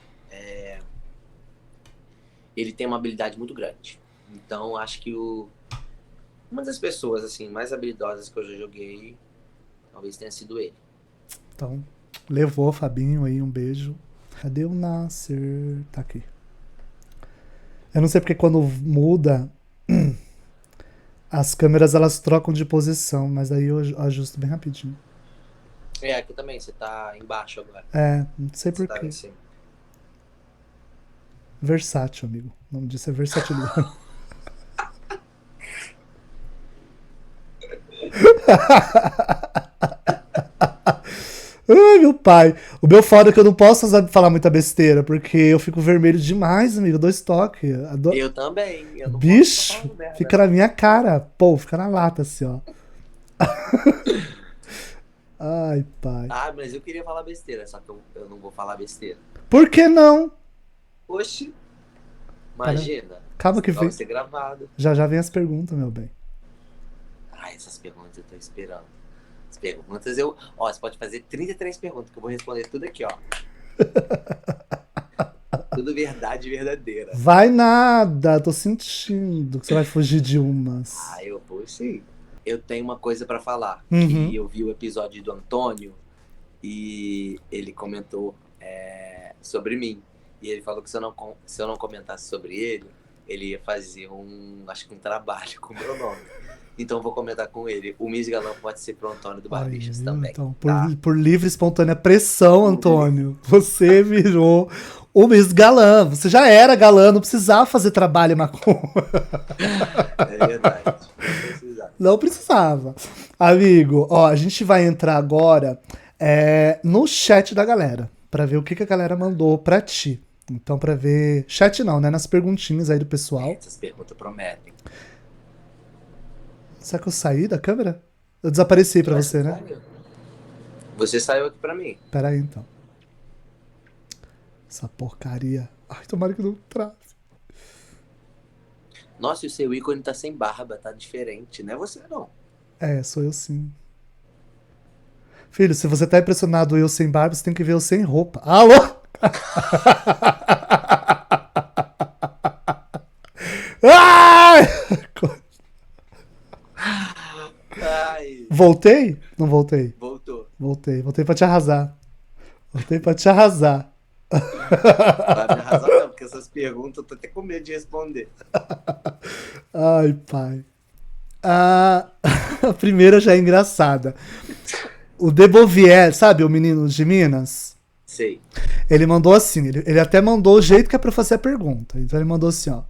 Ele tem uma habilidade muito grande. Então, acho que uma das pessoas assim mais habilidosas que eu já joguei, talvez tenha sido ele. Então, levou o Fabinho aí, um beijo. Cadê o Nasser? Tá aqui. Eu não sei porque quando muda, as câmeras elas trocam de posição, mas aí eu ajusto bem rapidinho. Aqui também, você tá embaixo agora. Não sei Você porquê. tá em cima. Versátil, amigo. O nome disso é versatilidade. Ai, meu pai. O meu foda é que eu não posso falar muita besteira, porque eu fico vermelho demais, amigo. Eu dou estoque. Eu também. Eu não Bicho, posso falar fica na minha cara. Pô, fica na lata assim, ó. Ai, pai. Ah, mas eu queria falar besteira, só que eu não vou falar besteira. Por que não? Oxi. Imagina. Calma que Vai vem. ser gravado. Já vem as perguntas, meu bem. Essas perguntas eu tô esperando. As perguntas você pode fazer 33 perguntas, que eu vou responder tudo aqui, ó. Tudo verdade verdadeira. Vai nada, tô sentindo que você vai fugir de umas. Eu vou sim. Eu tenho uma coisa pra falar. Uhum. Que eu vi o episódio do Antônio e ele comentou sobre mim. E ele falou que se eu não comentasse sobre ele ia fazer um trabalho com o meu nome. Então eu vou comentar com ele. O Miss Galã pode ser pro Antônio do Barbichas também. Então, tá? por livre e espontânea pressão, Antônio, você virou O Miss Galã. Você já era galã, não precisava fazer trabalho macumba. É verdade. Não precisava. Não precisava. Amigo, ó, a gente vai entrar agora no chat da galera, pra ver o que a galera mandou pra ti. Então, pra ver. Chat não, né? Nas perguntinhas aí do pessoal. Essas perguntas prometem. Será que eu saí da câmera? Eu desapareci pra você, né? Você saiu aqui pra mim. Pera aí, então. Essa porcaria. Ai, tomara que não trave. Nossa, e o seu ícone tá sem barba, tá diferente, não é você não. É, sou eu sim. Filho, se você tá impressionado eu sem barba, você tem que ver eu sem roupa. Alô? Ai! Ai, Voltei? Não voltei. voltou. Voltei. Voltei pra te arrasar. Voltei pra te arrasar. Vai me arrasar não, porque essas perguntas eu tô até com medo de responder. Ai, pai. A primeira já é engraçada. O Debovier, sabe, o menino de Minas? Sei. Ele mandou assim, ele até mandou o jeito que é pra fazer a pergunta. Então ele mandou assim, ó,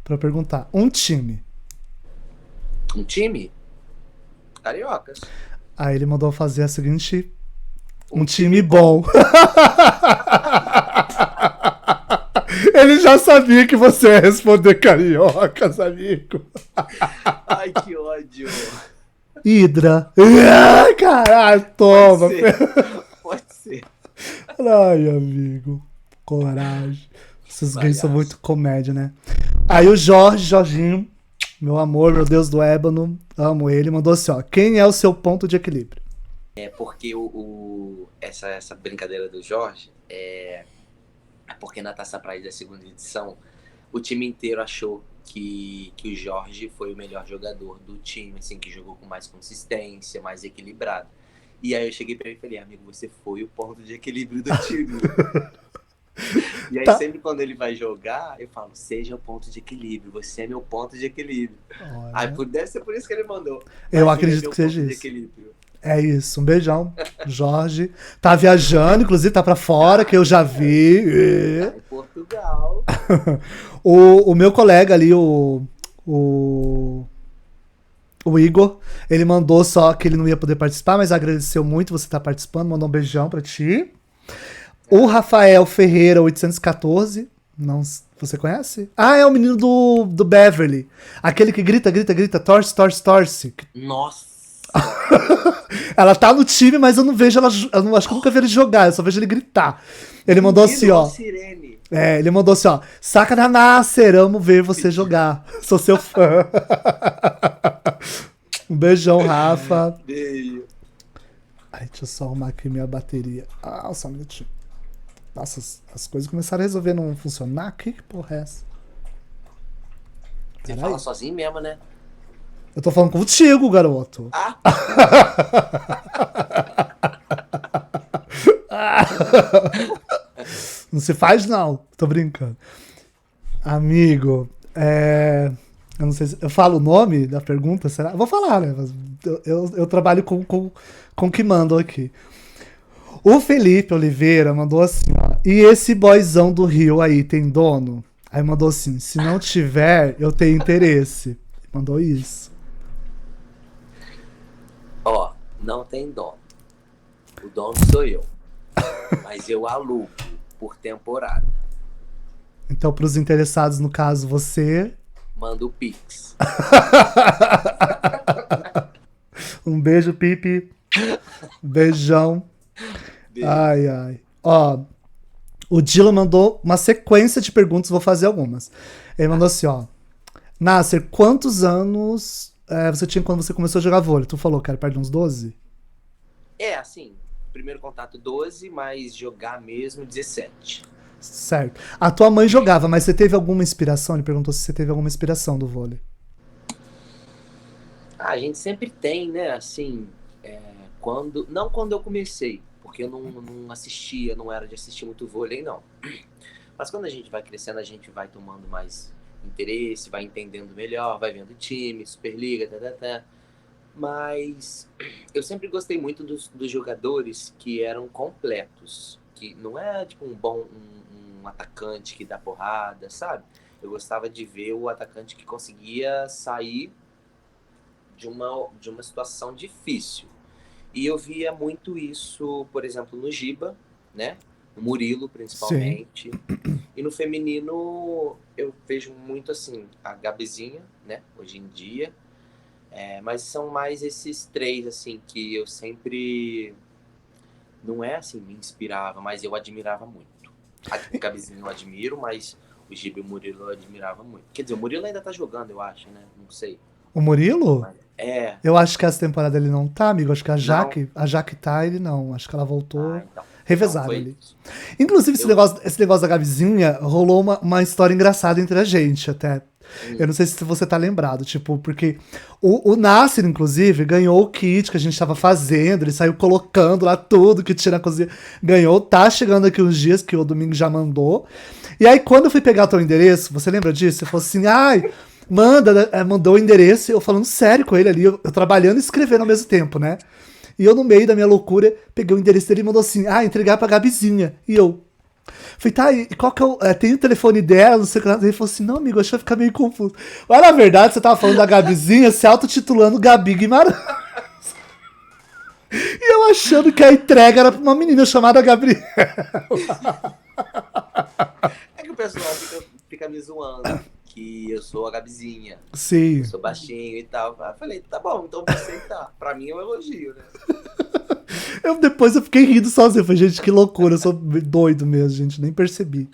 pra perguntar, um time. Um time? Cariocas. Aí ele mandou fazer a seguinte, um time bom. Ele já sabia que você ia responder cariocas, amigo. Ai, que ódio. Hidra. Ai, caralho, toma. Pode ser. Ai, amigo. Coragem. Esses gays são Palhaço. muito comédia, né? Aí o Jorginho, meu amor, meu Deus do ébano, amo ele, mandou assim, ó. Quem é o seu ponto de equilíbrio? É porque essa brincadeira do Jorge é porque na Taça Pride da segunda edição o time inteiro achou que o Jorge foi o melhor jogador do time, assim, que jogou com mais consistência, mais equilibrado. E aí eu cheguei pra ele e falei, amigo, você foi o ponto de equilíbrio do time. E aí Tá. sempre quando ele vai jogar, eu falo, seja o ponto de equilíbrio, você é meu ponto de equilíbrio. Aí deve ser por isso que ele mandou. Eu Mas acredito ele é meu que seja ponto de isso. equilíbrio. É isso, um beijão, Jorge. Tá viajando, inclusive tá pra fora, que eu já vi. Tá em Portugal. O meu colega ali, o Igor, ele mandou só que ele não ia poder participar, mas agradeceu muito você estar participando, mandou um beijão pra ti. O Rafael Ferreira, 814, não, você conhece? Ah, é o menino do Beverly. Aquele que grita, grita, grita, torce, torce, torce. Nossa. Ela tá no time, mas eu não vejo ela. Eu não, acho que eu nunca vi ele jogar, eu só vejo ele gritar. Ele mandou assim, ó. Sirene. Ele mandou assim, ó. Saca da Nasser, amo ver você jogar. Sou seu fã. Um beijão, Rafa. Beijo. Ai, deixa eu só arrumar aqui minha bateria. Só um minutinho. Nossa, as coisas começaram a resolver não funcionar. Que porra é essa? Você Peraí. fala sozinho mesmo, né? Eu tô falando contigo, garoto. Ah, Não se faz, não. Tô brincando. Amigo, eu não sei se. Eu falo o nome da pergunta, será? Eu vou falar, né? Mas eu trabalho com o que mandam aqui. O Felipe Oliveira mandou assim, ó. E esse boyzão do Rio aí tem dono? Aí mandou assim: se não tiver, eu tenho interesse. Mandou isso. ó, não tem dono. O dono sou eu. Mas eu alugo por temporada. Então, pros interessados, no caso, você. Manda o Pix. Um beijo, Pipe. Beijão. Beijo. Ai, ai. Ó, o Dylan mandou uma sequência de perguntas, vou fazer algumas. Ele mandou assim, ó. Nasser, quantos anos você tinha quando você começou a jogar vôlei? Tu falou que era perto de uns 12? É, assim, primeiro contato 12, mas jogar mesmo 17. Certo. A tua mãe jogava, mas você teve alguma inspiração? Ele perguntou se você teve alguma inspiração do vôlei. A gente sempre tem, né, assim, não quando eu comecei, porque eu não assistia, não era de assistir muito vôlei, não. Mas quando a gente vai crescendo, a gente vai tomando mais interesse, vai entendendo melhor, vai vendo time, Superliga, tá. Mas eu sempre gostei muito dos jogadores que eram completos. que não é tipo um atacante que dá porrada, sabe? Eu gostava de ver o atacante que conseguia sair de uma situação difícil. E eu via muito isso, por exemplo, no Giba, né? No Murilo, Sim. principalmente. E no feminino, eu vejo muito, assim, a Gabizinha, né? Hoje em dia. Mas são mais esses três, assim, que eu sempre... Não é, assim, me inspirava, mas eu admirava muito. A Gabizinha eu admiro, mas o Giba e o Murilo eu admirava muito. Quer dizer, o Murilo ainda tá jogando, eu acho, né? Não sei. O Murilo? Mas, Eu acho que essa temporada ele não tá, amigo. Acho que não. A Jaque tá, ele não. Acho que ela Ah, voltou. então. Então, Revezaram foi ali. isso. Inclusive, Eu... esse negócio da Gabizinha rolou uma história engraçada entre a gente, até. Eu Hum, não sei se você tá lembrado, tipo, porque o Nasser, inclusive, ganhou o kit que a gente tava fazendo, ele saiu colocando lá tudo que tinha na cozinha. Ganhou, tá chegando aqui uns dias, que o Domingo já mandou. E aí, quando eu fui pegar o teu endereço, você lembra disso? Você falou assim, ai, mandou o endereço, eu falando sério com ele ali, eu trabalhando e escrevendo ao mesmo tempo, né? E eu, no meio da minha loucura, peguei o endereço dele e mandou assim, entregar pra Gabizinha. E eu, falei, tá, e qual que é o. Tem o telefone dela, não sei o que lá. Ele falou assim: não, amigo, acho que vai ficar meio confuso. Mas na verdade, você tava falando da Gabizinha se autotitulando Gabi Guimarães. E eu achando que a entrega era pra uma menina chamada Gabriela. É que o pessoal fica me zoando que eu sou a Gabizinha, eu Sim. sou baixinho e tal. Eu falei, tá bom, então vou aceitar. Pra mim é um elogio, né? Depois eu fiquei rindo sozinho. Falei, gente, que loucura, eu sou doido mesmo, gente, nem percebi.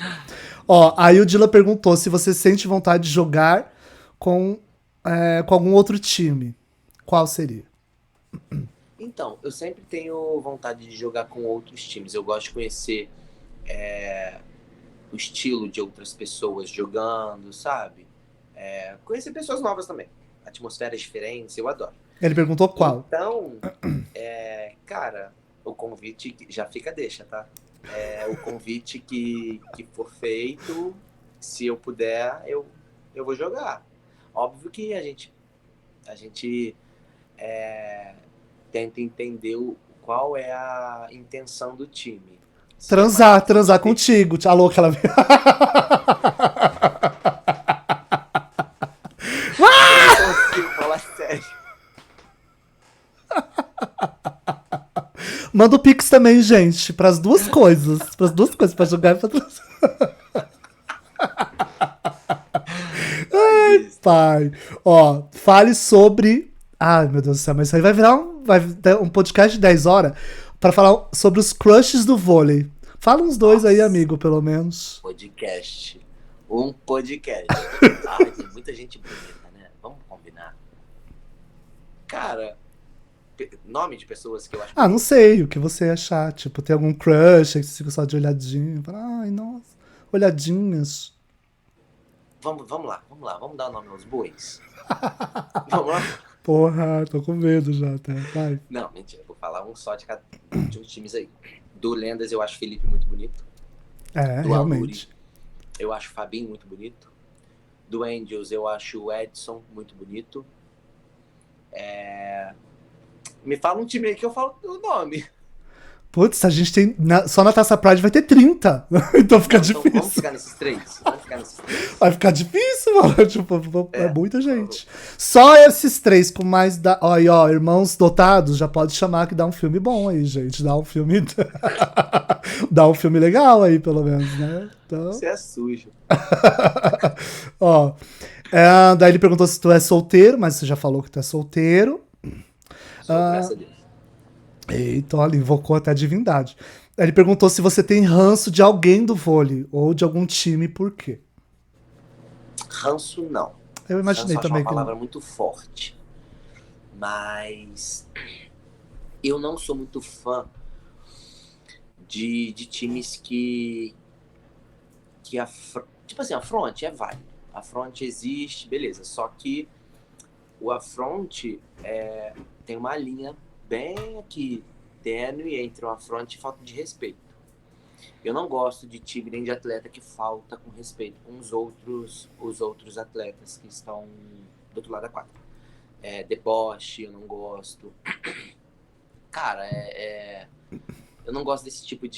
Ó, aí o Dila perguntou se você sente vontade de jogar com, com algum outro time. Qual seria? Então, eu sempre tenho vontade de jogar com outros times. Eu gosto de conhecer o estilo de outras pessoas jogando, sabe? Conhecer pessoas novas também. Atmosferas diferentes, eu adoro. Ele perguntou qual. Então, cara, o convite já fica deixa, tá? O convite que for feito, se eu puder, eu vou jogar. Óbvio que a gente tenta entender qual é a intenção do time. Se é mais Transar contigo. Alô, aquela. eu não consigo falar sério. Manda o Pix também, gente, pras duas coisas. Pras duas coisas, pra jogar e pra transar. Ai, besta. Pai. Ó, fale sobre. Ai, meu Deus do céu, mas isso aí vai virar um podcast de 10 horas pra falar sobre os crushes do vôlei. Fala uns dois aí, Nossa, amigo, pelo menos. podcast. Um podcast. Ai, tem muita gente bonita, né? Vamos combinar. Cara, nome de pessoas que eu acho Ah, não bonito. sei o que você achar. Tipo, tem algum crush aí que você fica só de olhadinha. Fala, ai, nossa, olhadinhas. Vamos lá, vamos dar o nome aos bois. Vamos lá? Porra, tô com medo já, até. Vai. Não, mentira, vou falar um só de uns times aí. Do Lendas eu acho o Felipe muito bonito. É, Do Aluri realmente. eu acho o Fabinho muito bonito. Do Angels eu acho o Edson muito bonito. Me fala um time aí que eu falo o nome. Putz, a gente tem. Só na Taça Pride vai ter 30. Então fica Não, então vamos difícil. ficar nesses três. Vamos ficar nesses três. Vai ficar difícil, mano. Tipo, é muita Por favor. gente. Só esses três com mais da. Ó, e ó, Irmãos Dotados, já pode chamar que dá um filme bom aí, gente. Dá um filme. Dá um filme legal aí, pelo menos, né? Então. Você é sujo. Ó. Daí ele perguntou se tu é solteiro, mas você já falou que tu é solteiro. Sou, graças a Deus. Eita, olha, invocou até a divindade. Aí ele perguntou se você tem ranço de alguém do vôlei ou de algum time, por quê? Ranço não. Eu Ranço imaginei eu acho uma também que palavra não. muito forte. Mas eu não sou muito fã de times que tipo assim, a front é válido. A front existe, beleza. Só que o afronte tem uma linha bem aqui tênue entre o afronte e falta de respeito. Eu não gosto de time nem de atleta que falta com respeito com os outros atletas que estão do outro lado da quadra. Deboche, eu não gosto. Cara, eu não gosto desse tipo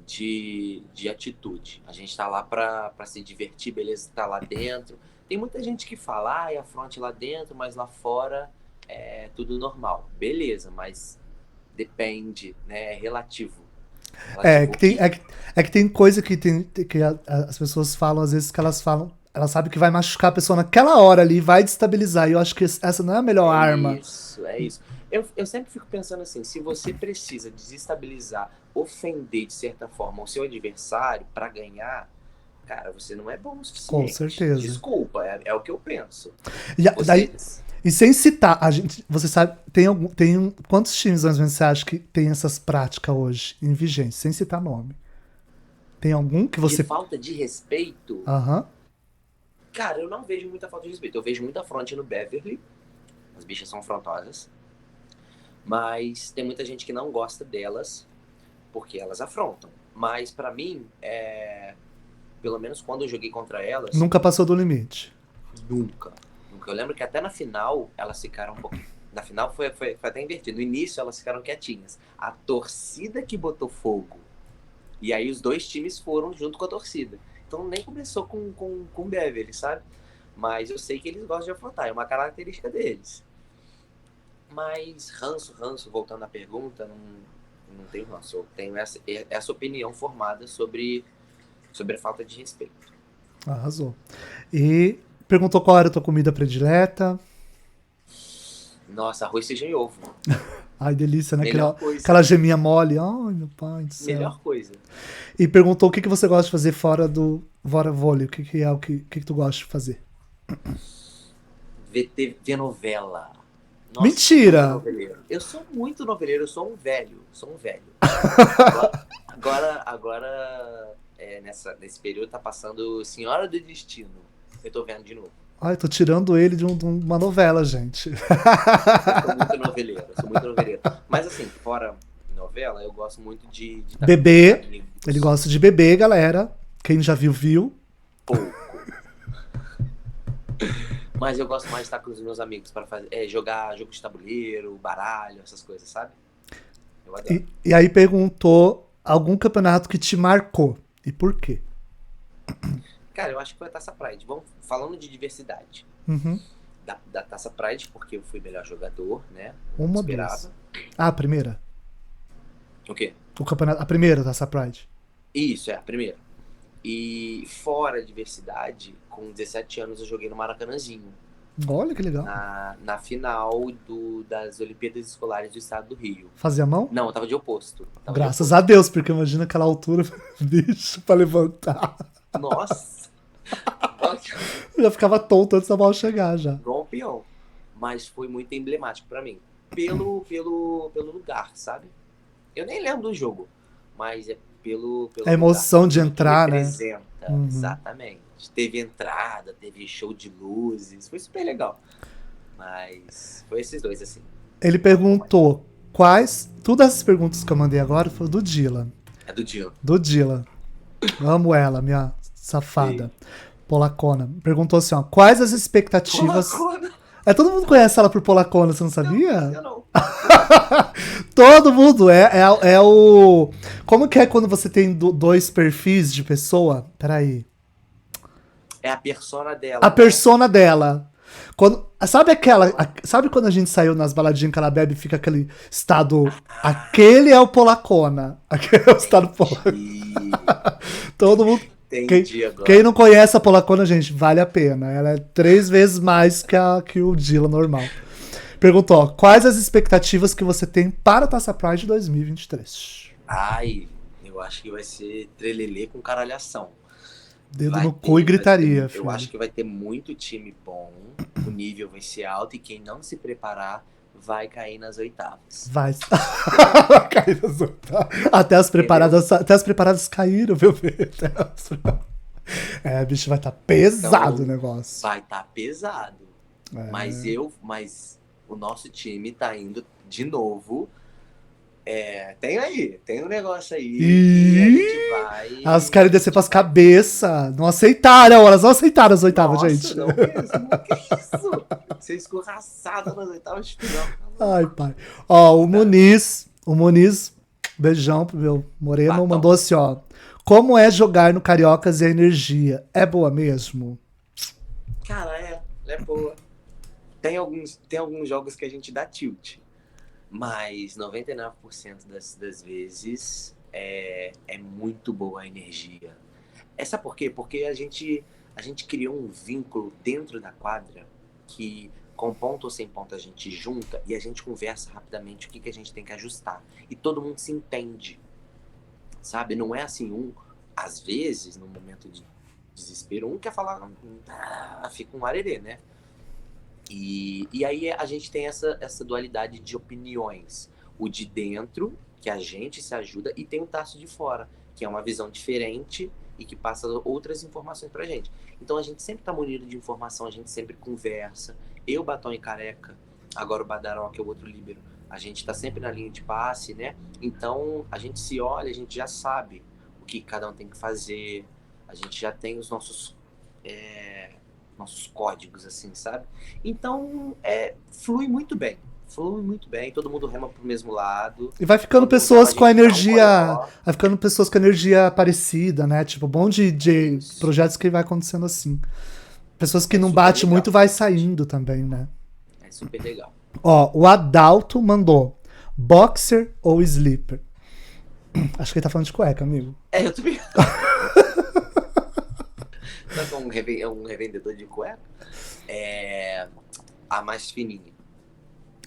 de atitude. A gente tá lá pra se divertir, beleza, tá lá dentro. Tem muita gente que fala, a fronte lá dentro, mas lá fora é tudo normal. Beleza, mas depende, né? É relativo. É Relativo que o tem, quê? é que tem coisa as pessoas falam, às vezes, que elas falam. Elas sabem que vai machucar a pessoa naquela hora ali, vai destabilizar. E eu acho que essa não é a melhor É arma. isso, é isso. Eu sempre fico pensando assim, se você precisa desestabilizar, ofender de certa forma o seu adversário pra ganhar, cara, você não é bom o Com suficiente. certeza. Desculpa, é o que eu penso. Daí, Vocês, e sem citar, a gente, você sabe, quantos times mais ou menos você acha que tem essas práticas hoje em vigência, sem citar nome? Tem algum que de você. falta de respeito, Aham. cara, eu não vejo muita falta de respeito. Eu vejo muita afronte no Beverly, as bichas são afrontosas, mas tem muita gente que não gosta delas porque elas afrontam. Mas pra mim, pelo menos quando eu joguei contra elas, Nunca passou do limite. nunca. Nunca. Eu lembro que até na final elas ficaram um pouquinho. Na final foi até invertido. No início elas ficaram quietinhas. A torcida que botou fogo. E aí os dois times foram junto com a torcida. Então nem começou com o Beverly, sabe? Mas eu sei que eles gostam de afrontar. É uma característica deles. Mas ranço, voltando à pergunta, não tenho ranço. Eu tenho essa opinião formada sobre a falta de respeito. Arrasou. E perguntou qual era a tua comida predileta. Nossa, arroz, feijão e ovo. Ai, delícia, né? Melhor Aquela coisa. geminha mole. Ai, meu pai do céu. Melhor coisa. E perguntou o que você gosta de fazer fora do vôlei. O que tu gosta de fazer? Ver novela. Nossa, eu sou muito Mentira! noveleiro. Eu sou muito noveleiro, eu sou um velho. Sou um velho. Agora nesse período tá passando Senhora do Destino. Eu tô vendo de novo. Ai, tô tirando ele de uma novela, gente. Eu sou muito noveleiro, eu sou muito noveleiro. Mas assim, fora novela, eu gosto muito de estar com meus Beber. amigos. Ele gosta de beber, galera. Quem já viu, viu. Pouco. Mas eu gosto mais de estar com os meus amigos para jogar jogo de tabuleiro, baralho, essas coisas, sabe? Eu adoro. E aí perguntou algum campeonato que te marcou. E por quê? Cara, eu acho que foi a Taça Pride. Vamos falando de diversidade. Uhum. Da Taça Pride, porque eu fui melhor jogador, né? Não Uma, esperava. duas. Ah, a primeira. O quê? O campeonato, a primeira Taça Pride. Isso, a primeira. E fora a diversidade, com 17 anos eu joguei no Maracanãzinho. Olha que legal. Na final das Olimpíadas Escolares do Estado do Rio. Fazia mão? Não, eu tava de oposto. Graças a Deus, porque imagina aquela altura, bicho, pra levantar. Nossa! Eu já ficava tonto antes da bola chegar já. Igual um peão. Mas foi muito emblemático pra mim. Pelo lugar, sabe? Eu nem lembro do jogo, mas é pelo A emoção lugar, de tudo que entrar, né? representa. Uhum. Exatamente. Teve entrada, teve show de luzes, foi super legal. Mas foi esses dois, assim. Ele perguntou todas as perguntas que eu mandei agora foram do Dylan. É do Dylan. Do Dylan. Amo ela, minha safada. Polacona. Perguntou assim, ó, quais as expectativas... Polacona. Todo mundo conhece ela por Polacona, você não sabia? Não, eu não. Todo mundo. É o... Como que é quando você tem dois perfis de pessoa? Peraí. É a persona dela. A persona dela. Sabe quando a gente saiu nas baladinhas que ela bebe e fica aquele estado... Aquele é o Polacona. Aquele é o estado Polacona. Todo mundo... Entendi agora. Quem não conhece a Polacona, gente, vale a pena. Ela é 3 vezes mais que o Dylan normal. Perguntou, ó, quais as expectativas que você tem para a Taça Pride 2023? Ai, eu acho que vai ser trelelê com caralhação. Dedo no cu e gritaria, eu filho. acho que vai ter muito time bom, o nível vai ser alto e quem não se preparar vai cair nas oitavas. Vai cair nas oitavas. Até as preparadas caíram, viu? Bicho, vai estar pesado Então, o negócio. Vai estar pesado. Mas o nosso time tá indo de novo. Tem um negócio aí. E a gente vai. Elas querem descer pras cabeças. Não aceitaram, elas não aceitaram as oitavas, Nossa, gente. não mesmo. Que isso? Ser escorraçada nas oitavas de final. Ai, pai. Ó, o Muniz Beijão pro meu Moreno. Batom. Mandou assim, ó. Como é jogar no Cariocas e a energia? É boa mesmo? Cara, é boa. Tem alguns jogos que a gente dá tilt, mas 99% das vezes é muito boa a energia. Sabe por quê? Porque a gente criou um vínculo dentro da quadra que, com ponto ou sem ponto, a gente junta e a gente conversa rapidamente o que a gente tem que ajustar. E todo mundo se entende, sabe? Não é assim, às vezes, no momento de desespero, um quer falar, fica um arerê, né? E aí a gente tem essa dualidade de opiniões. O de dentro, que a gente se ajuda, e tem o Tarso de fora, que é uma visão diferente e que passa outras informações pra gente. Então a gente sempre tá munido de informação, a gente sempre conversa. Eu, Batom e Careca, agora o Badaró, que é o outro líbero, a gente tá sempre na linha de passe, né? Então a gente se olha, a gente já sabe o que cada um tem que fazer, a gente já tem os nossos códigos, assim, sabe? Então, flui muito bem. Flui muito bem, todo mundo rema pro mesmo lado. E vai ficando Quando não tá, pessoas a com a gente dá um energia. coió. Vai ficando pessoas com energia parecida, né? Tipo, bom de Isso. projetos que vai acontecendo assim. Pessoas que É não super bate legal. muito vai saindo também, né? É super legal. Ó, o Adalto mandou boxer ou sleeper? Acho que ele tá falando de cueca, amigo. Eu também. Sabe que é um revendedor de cueca? A mais fininha.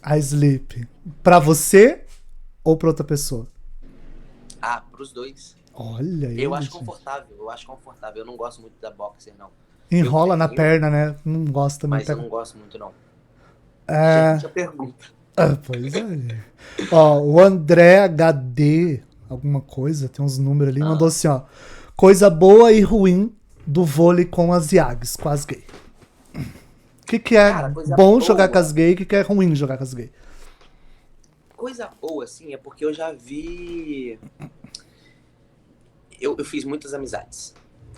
A sleep. Pra você ou pra outra pessoa? Pros dois. Olha aí. Eu acho confortável. Eu não gosto muito da boxer, não. Enrola Eu na tenho, perna, né? Não gosta também. mas eu não gosto muito, não. É. Gente, a pergunta. Pois é. Ó, o André HD, alguma coisa, tem uns números ali, mandou assim, ó. Coisa boa e ruim do vôlei com as Iags, com as gay. O que é Cara, coisa bom boa. jogar com as gay e o que é ruim jogar com as gay? Coisa boa, assim, é porque eu já vi. Eu fiz muitas amizades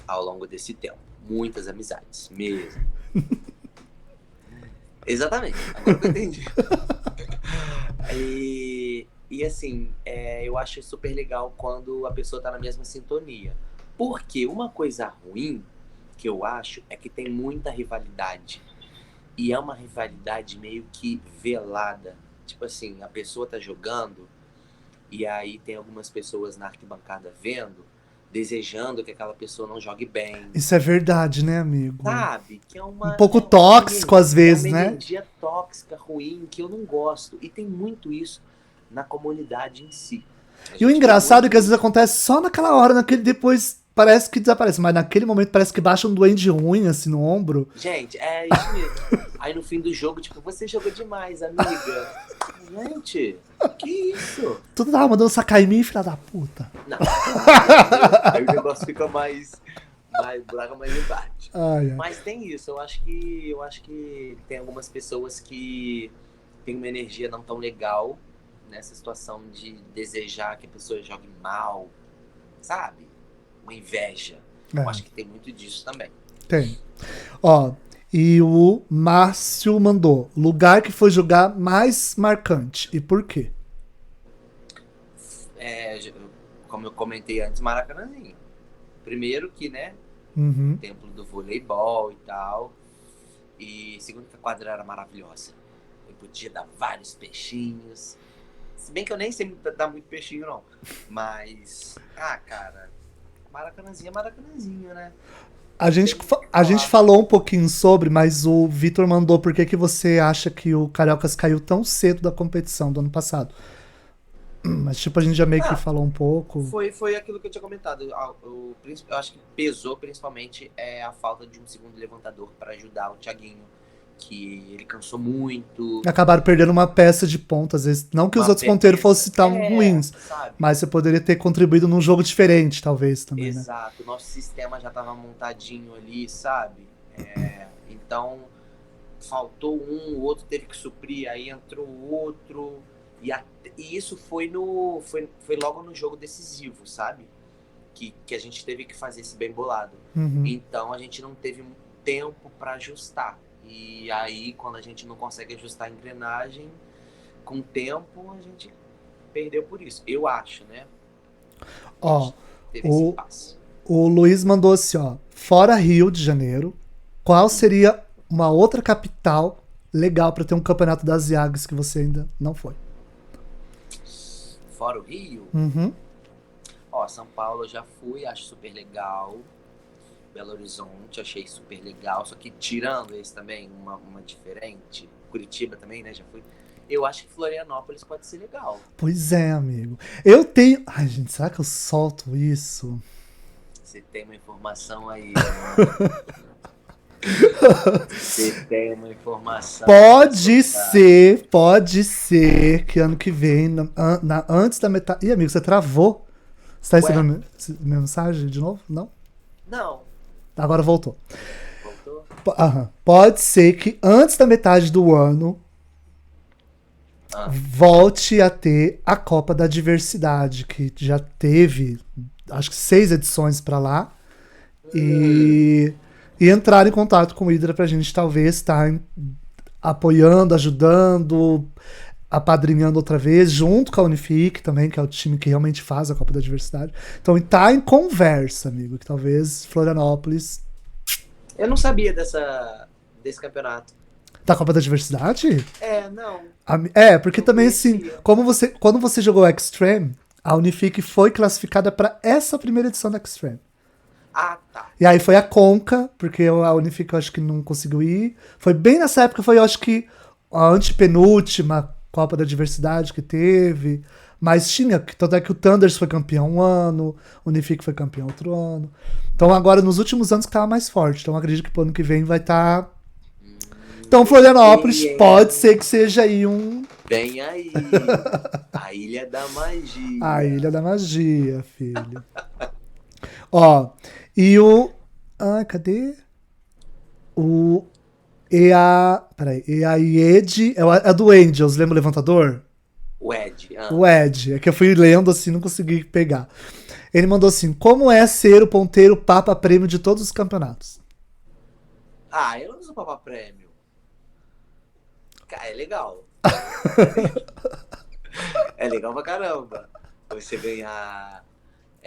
ao longo desse tempo. Muitas amizades, mesmo. Exatamente, agora que eu entendi. E assim, eu acho super legal quando a pessoa tá na mesma sintonia. Porque uma coisa ruim que eu acho é que tem muita rivalidade. E é uma rivalidade meio que velada. Tipo assim, a pessoa tá jogando e aí tem algumas pessoas na arquibancada vendo, desejando que aquela pessoa não jogue bem. Isso é verdade, né, amigo? Sabe? Que é Um pouco uma tóxico às vezes, é uma né? energia tóxica, ruim, que eu não gosto. E tem muito isso na comunidade em si. A E o gente vê engraçado é muito que às vezes isso. acontece só naquela hora, naquele depois parece que desaparece, mas naquele momento parece que baixa um duende ruim assim no ombro. Gente, é isso mesmo. Aí no fim do jogo, tipo, você jogou demais, amiga. Gente, que isso? Tu tava mandando sacar em mim, filha da puta. Não. Aí o negócio fica mais buraco mais embaixo. Ai, ai. Mas tem isso, eu acho que tem algumas pessoas que têm uma energia não tão legal nessa situação de desejar que a pessoa jogue mal, sabe? Uma inveja. Eu acho que tem muito disso também. Tem. Ó, e o Márcio mandou lugar que foi jogar mais marcante. E por quê? Como eu comentei antes, Maracanãzinho. Primeiro que, né, Uhum. templo do voleibol e tal. E segundo que a quadra era maravilhosa. Eu podia dar vários peixinhos. Se bem que eu nem sei dar muito peixinho, não. Mas, cara, Maracanãzinho é Maracanãzinho, né? A gente falou um pouquinho sobre, mas o Vitor mandou por que você acha que o Cariocas caiu tão cedo da competição do ano passado. Mas tipo, a gente já meio que falou um pouco. Foi aquilo que eu tinha comentado. Eu acho que pesou principalmente a falta de um segundo levantador para ajudar o Thiaguinho, que ele cansou muito. Acabaram perdendo uma peça de ponta, às vezes. Não que os outros ponteiros fossem tão ruins, sabe? mas você poderia ter contribuído num jogo diferente, talvez, também, né? Exato. O nosso sistema já estava montadinho ali, sabe? Então, faltou um, o outro teve que suprir, aí entrou o outro. E isso foi logo no jogo decisivo, sabe? Que a gente teve que fazer esse bem bolado. Uhum. Então a gente não teve tempo para ajustar. E aí, quando a gente não consegue ajustar a engrenagem, com o tempo a gente perdeu por isso. Eu acho, né? Ó, Teve esse o, passo. o Luiz mandou assim, ó. Fora Rio de Janeiro, qual seria uma outra capital legal pra ter um campeonato das Yags que você ainda não foi? Fora o Rio, Uhum. ó, São Paulo eu já fui, acho super legal. Belo Horizonte, achei super legal. Só que tirando esse também, uma diferente. Curitiba também, né? Já fui. Eu acho que Florianópolis pode ser legal. Pois é, amigo. Eu tenho. Ai, gente, será que eu solto isso? Você tem uma informação aí, né? Você tem uma informação. Pode ser que ano que vem, antes da metade. Ih, amigo, você travou? Você tá Ué? recebendo minha mensagem de novo? Não? Não. Agora voltou. Voltou? Aham. Pode ser que antes da metade do ano Ah. volte a ter a Copa da Diversidade, que já teve, acho que 6 edições pra lá. E entrar em contato com o Hydra pra gente talvez estar apoiando, ajudando, apadrinhando outra vez, junto com a Unifique também, que é o time que realmente faz a Copa da Diversidade. Então tá em conversa, amigo, que talvez Florianópolis... Eu não sabia desse campeonato. Da Copa da Diversidade? É, não. Porque Não também conhecia. assim, quando você jogou Extreme, a Unifique foi classificada pra essa primeira edição da Extreme. Ah, tá. E aí foi a Conca, porque a Unifique eu acho que não conseguiu ir. Foi bem nessa época, foi eu acho que a antepenúltima Copa da Diversidade que teve. Mas tinha, tanto é que o Thunders foi campeão um ano, o Unifique foi campeão outro ano. Então agora nos últimos anos que tava mais forte. Então acredito que pro ano que vem vai estar... Então Florianópolis pode ser que seja aí Vem aí. A Ilha da Magia. a Ilha da Magia, filho. Ó, e o... Ah, cadê? O... Peraí, a IED é a do Angels, lembra o levantador? O Ed. O Ed, é que eu fui lendo assim, não consegui pegar. Ele mandou assim, como é ser o ponteiro papa prêmio de todos os campeonatos? Ah, eu não uso Papa Prêmio. Cara, é legal. É legal pra caramba. Você ganhar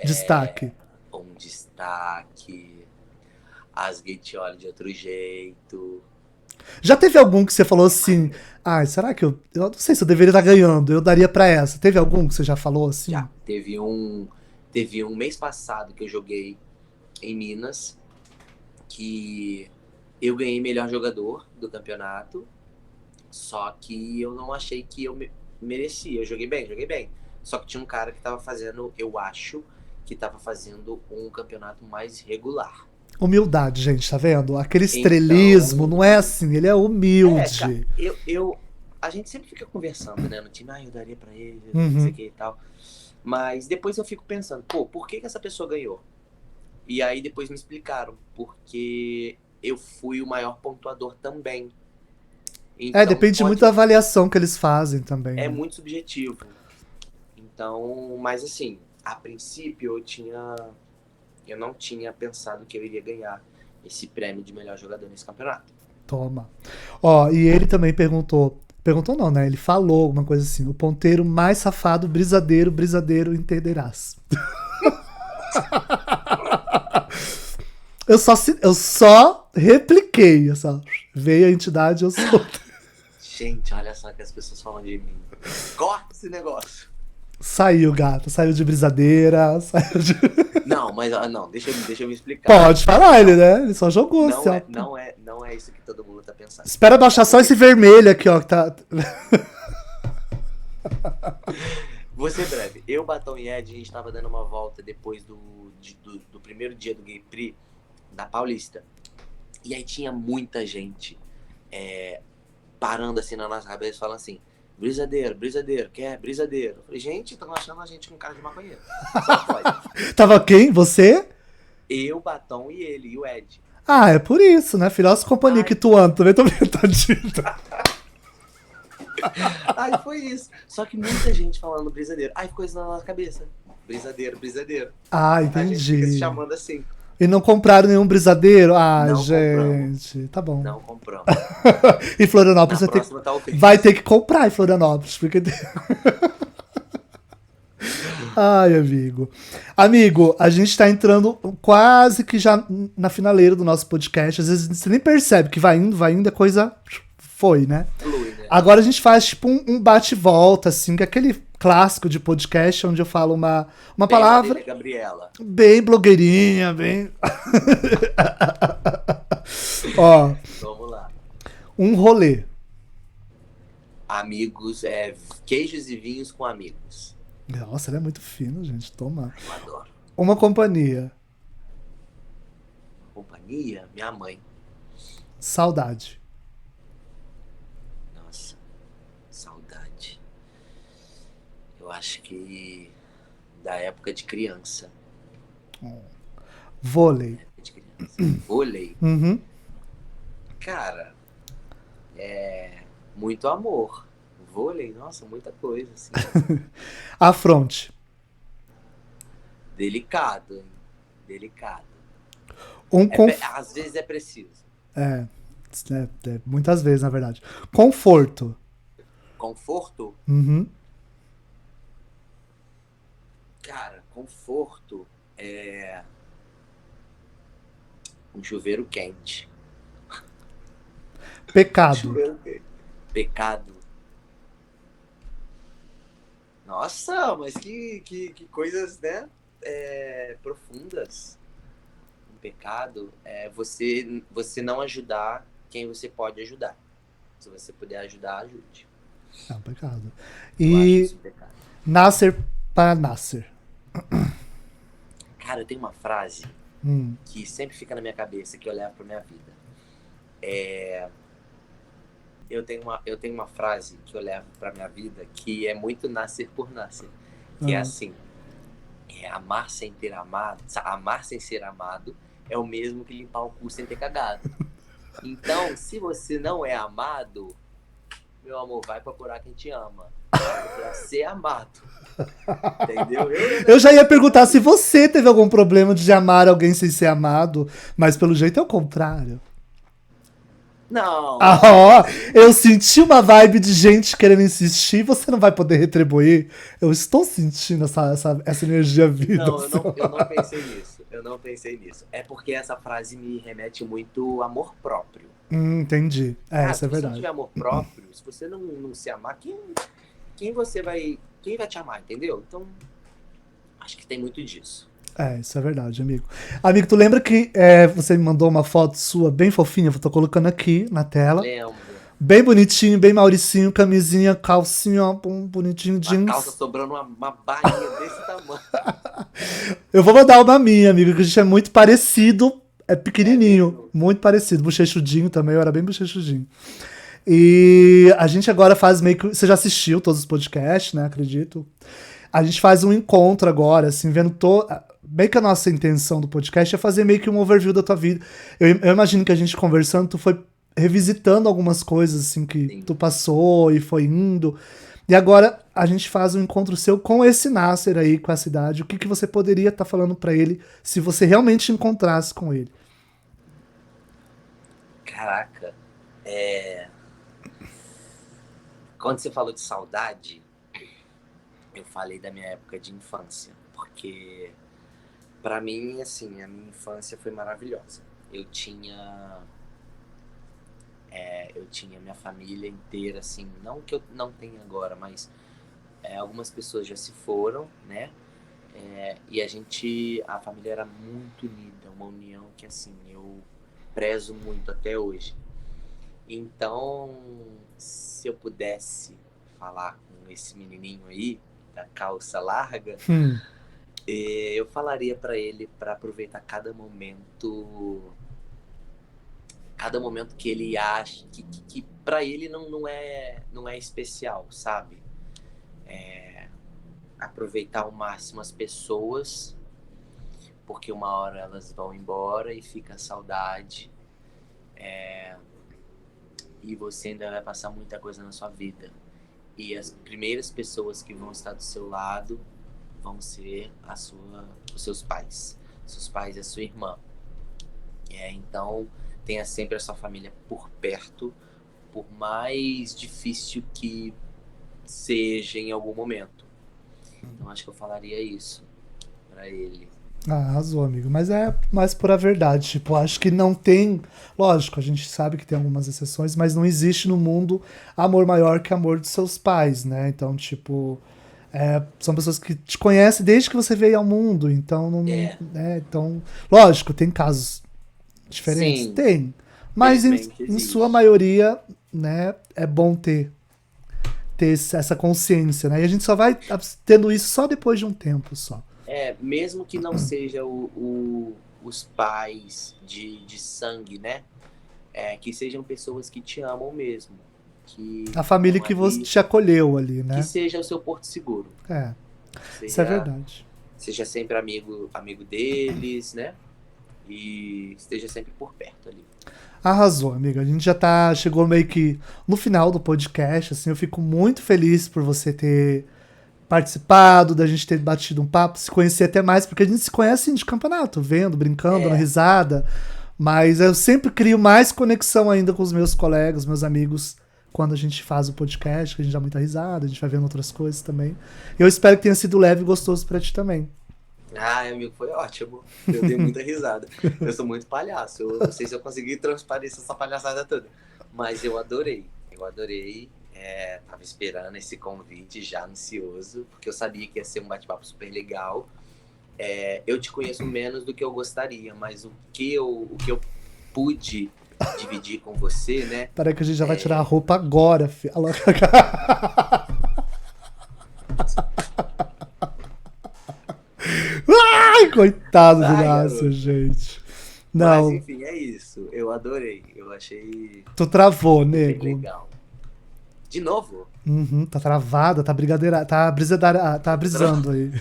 Destaque. um destaque, as gateolas de outro jeito. Já teve algum que você falou assim, será que eu não sei se eu deveria estar ganhando, eu daria pra essa. Teve algum que você já falou assim? Já teve um mês passado que eu joguei em Minas, que eu ganhei melhor jogador do campeonato, só que eu não achei que eu merecia. Eu joguei bem. Só que tinha um cara que tava fazendo, eu acho, que tava fazendo um campeonato mais regular. Humildade, gente, tá vendo? Aquele estrelismo não é assim, ele é humilde. Cara, a gente sempre fica conversando, né, no time, eu daria pra ele, não sei o que e tal. Mas depois eu fico pensando, por que essa pessoa ganhou? E aí depois me explicaram, porque eu fui o maior pontuador também. Então, depende muito da avaliação que eles fazem também. É né? muito subjetivo. Então, mas assim, a princípio eu não tinha pensado que eu iria ganhar esse prêmio de melhor jogador nesse campeonato. Toma. Ó, e ele também perguntou não, né? Ele falou alguma coisa assim, o ponteiro mais safado, brisadeiro, entenderás. Eu só repliquei, veio a entidade, eu sou. Gente, olha só que as pessoas falam de mim. Corta esse negócio. Saiu, gata. Saiu de brisadeira. Saiu de... Não, mas não, deixa eu me explicar. Pode falar, ele, né? Ele só jogou. Não é isso que todo mundo tá pensando. Espera baixar só esse vermelho aqui, ó. Que tá... Vou ser breve. Eu, Batom e Ed, a gente tava dando uma volta depois do primeiro dia do Gay Prix da Paulista. E aí tinha muita gente parando assim na nossa cabeça, falando assim: brisadeiro, quer brisadeiro? Eu falei, gente, estão achando a gente com cara de maconheiro. Só pode. Tava quem? Você? Eu, Batom e ele, e o Ed. É por isso, né? Filhosa companhia que tu anda, também tô tadinho. Aí foi isso. Só que muita gente falando brisadeiro. Aí ficou isso na nossa cabeça. Brisadeiro. Entendi. A gente fica se chamando assim. E não compraram nenhum brisadeiro? Não gente. Compramos. Tá bom. Não compramos. E Florianópolis Na próxima tá ok. vai ter que comprar em Florianópolis. Porque... Ai, amigo. Amigo, a gente tá entrando quase que já na finaleira do nosso podcast. Às vezes você nem percebe que vai indo, a coisa foi, né? Flui, né? Agora a gente faz tipo um bate-volta, assim, que é aquele clássico de podcast onde eu falo uma Bem palavra Marília Gabriela. bem blogueirinha, bem. Ó, Vamos lá. um rolê. Amigos, queijos e vinhos com amigos. Nossa, ele é muito fino, gente. Toma. Eu adoro. Uma companhia. Companhia, minha mãe. Saudade. Nossa, saudade. Eu acho que da época de criança. Vôlei. De criança. Vôlei. Uhum. Cara, muito amor. Vôlei, nossa, muita coisa, assim. Afronte. Delicado, hein? Delicado. Um Às vezes é preciso. muitas vezes, na verdade. Conforto. Conforto? Uhum. Cara, conforto é um chuveiro quente. Pecado. Chuveiro quente. Pecado. Nossa, mas que coisas, né? Profundas. Um pecado é você não ajudar quem você pode ajudar. Se você puder ajudar, ajude. É um pecado. Eu acho E isso um pecado. nascer para nascer. Cara, eu tenho uma frase que sempre fica na minha cabeça, que eu levo pra minha vida. Eu tenho uma frase que eu levo pra minha vida que é muito nascer por nascer. Que é assim: amar sem ter amado, amar sem ser amado é o mesmo que limpar o cu sem ter cagado. Então, se você não é amado, meu amor, vai procurar quem te ama. Vai procurar ser amado. Entendeu? Eu já ia perguntar se você teve algum problema de amar alguém sem ser amado, mas pelo jeito é o contrário. Não. Ah, ó, eu senti uma vibe de gente querendo insistir e você não vai poder retribuir. Eu estou sentindo essa energia viva. Não, eu não pensei nisso. Eu não pensei nisso. É porque essa frase me remete muito ao amor próprio. Entendi. Cara, Isso é se você não verdade. tiver amor próprio, se você não se amar, quem vai te amar, entendeu? Então, acho que tem muito disso. Isso é verdade, amigo. Amigo, tu lembra que você me mandou uma foto sua bem fofinha? Eu tô colocando aqui na tela. Lembro. Bem bonitinho, bem Mauricinho, camisinha, calcinha, ó, bonitinho, jeans. Uma calça sobrando uma bainha desse tamanho. Eu vou mandar uma minha, amigo, que a gente é muito parecido. É pequenininho, muito parecido. Bochechudinho também, eu era bem bochechudinho. E a gente agora faz meio que... Você já assistiu todos os podcasts, né? Acredito. A gente faz um encontro agora, assim, vendo meio que a nossa intenção do podcast é fazer meio que um overview da tua vida. Eu imagino que a gente conversando, tu foi revisitando algumas coisas, assim, que Sim. tu passou e foi indo. E agora a gente faz um encontro seu com esse Nasser aí, com a cidade. O que você poderia estar falando pra ele se você realmente encontrasse com ele? Caraca. Quando você falou de saudade, eu falei da minha época de infância. Porque, pra mim, assim, a minha infância foi maravilhosa. Eu tinha minha família inteira, assim, não que eu não tenha agora, mas algumas pessoas já se foram, né? E a família era muito unida, uma união que, assim, eu prezo muito até hoje. Então, se eu pudesse falar com esse menininho aí, da calça larga, eu falaria pra ele para aproveitar cada momento que ele acha que para ele não é especial, sabe? Aproveitar ao máximo as pessoas, porque uma hora elas vão embora e fica a saudade, e você ainda vai passar muita coisa na sua vida, e as primeiras pessoas que vão estar do seu lado vão ser os seus pais e a sua irmã. Então tenha sempre a sua família por perto, por mais difícil que seja em algum momento. Então acho que eu falaria isso pra ele. Ah, arrasou, amigo. Mas é mais pura verdade. Tipo, acho que não tem. Lógico, a gente sabe que tem algumas exceções, mas não existe no mundo amor maior que amor dos seus pais, né? Então, tipo. São pessoas que te conhecem desde que você veio ao mundo. Então, não. É, Então, lógico, tem casos diferentes? sim, Tem. Mas felizmente em sua existe. maioria, né, é bom ter essa consciência, né? E a gente só vai tendo isso só depois de um tempo só. Mesmo que não seja os pais de sangue, né? Que sejam pessoas que te amam mesmo, que A família estão que você ali, te acolheu ali, que né? seja o seu porto seguro, É, isso é seja, verdade. seja sempre amigo deles, né? E esteja sempre por perto ali. Arrasou, amiga. A gente já chegou meio que no final do podcast, assim, eu fico muito feliz por você ter participado, da gente ter batido um papo, se conhecer até mais, porque a gente se conhece assim, de campeonato, vendo, brincando, dando É, risada, mas eu sempre crio mais conexão ainda com os meus colegas, meus amigos, quando a gente faz o podcast, que a gente dá muita risada, a gente vai vendo outras coisas também. Eu espero que tenha sido leve e gostoso pra ti também. amigo, foi ótimo. Eu dei muita risada. Eu sou muito palhaço. Eu não sei se eu consegui transparecer essa palhaçada toda. Mas eu adorei. Eu adorei. Tava esperando esse convite já ansioso, porque eu sabia que ia ser um bate-papo super legal. Eu te conheço menos do que eu gostaria, mas o que eu pude dividir com você, né? Peraí que a gente já vai tirar a roupa agora, filho. Ai, coitado do Ai, Inácio, garoto. gente. Mas Não, enfim, é isso. Eu adorei. Eu achei tu travou, super nego. legal. De novo? Uhum, tá travada, tá brigadeira, tá brisadeira, tá brisando aí.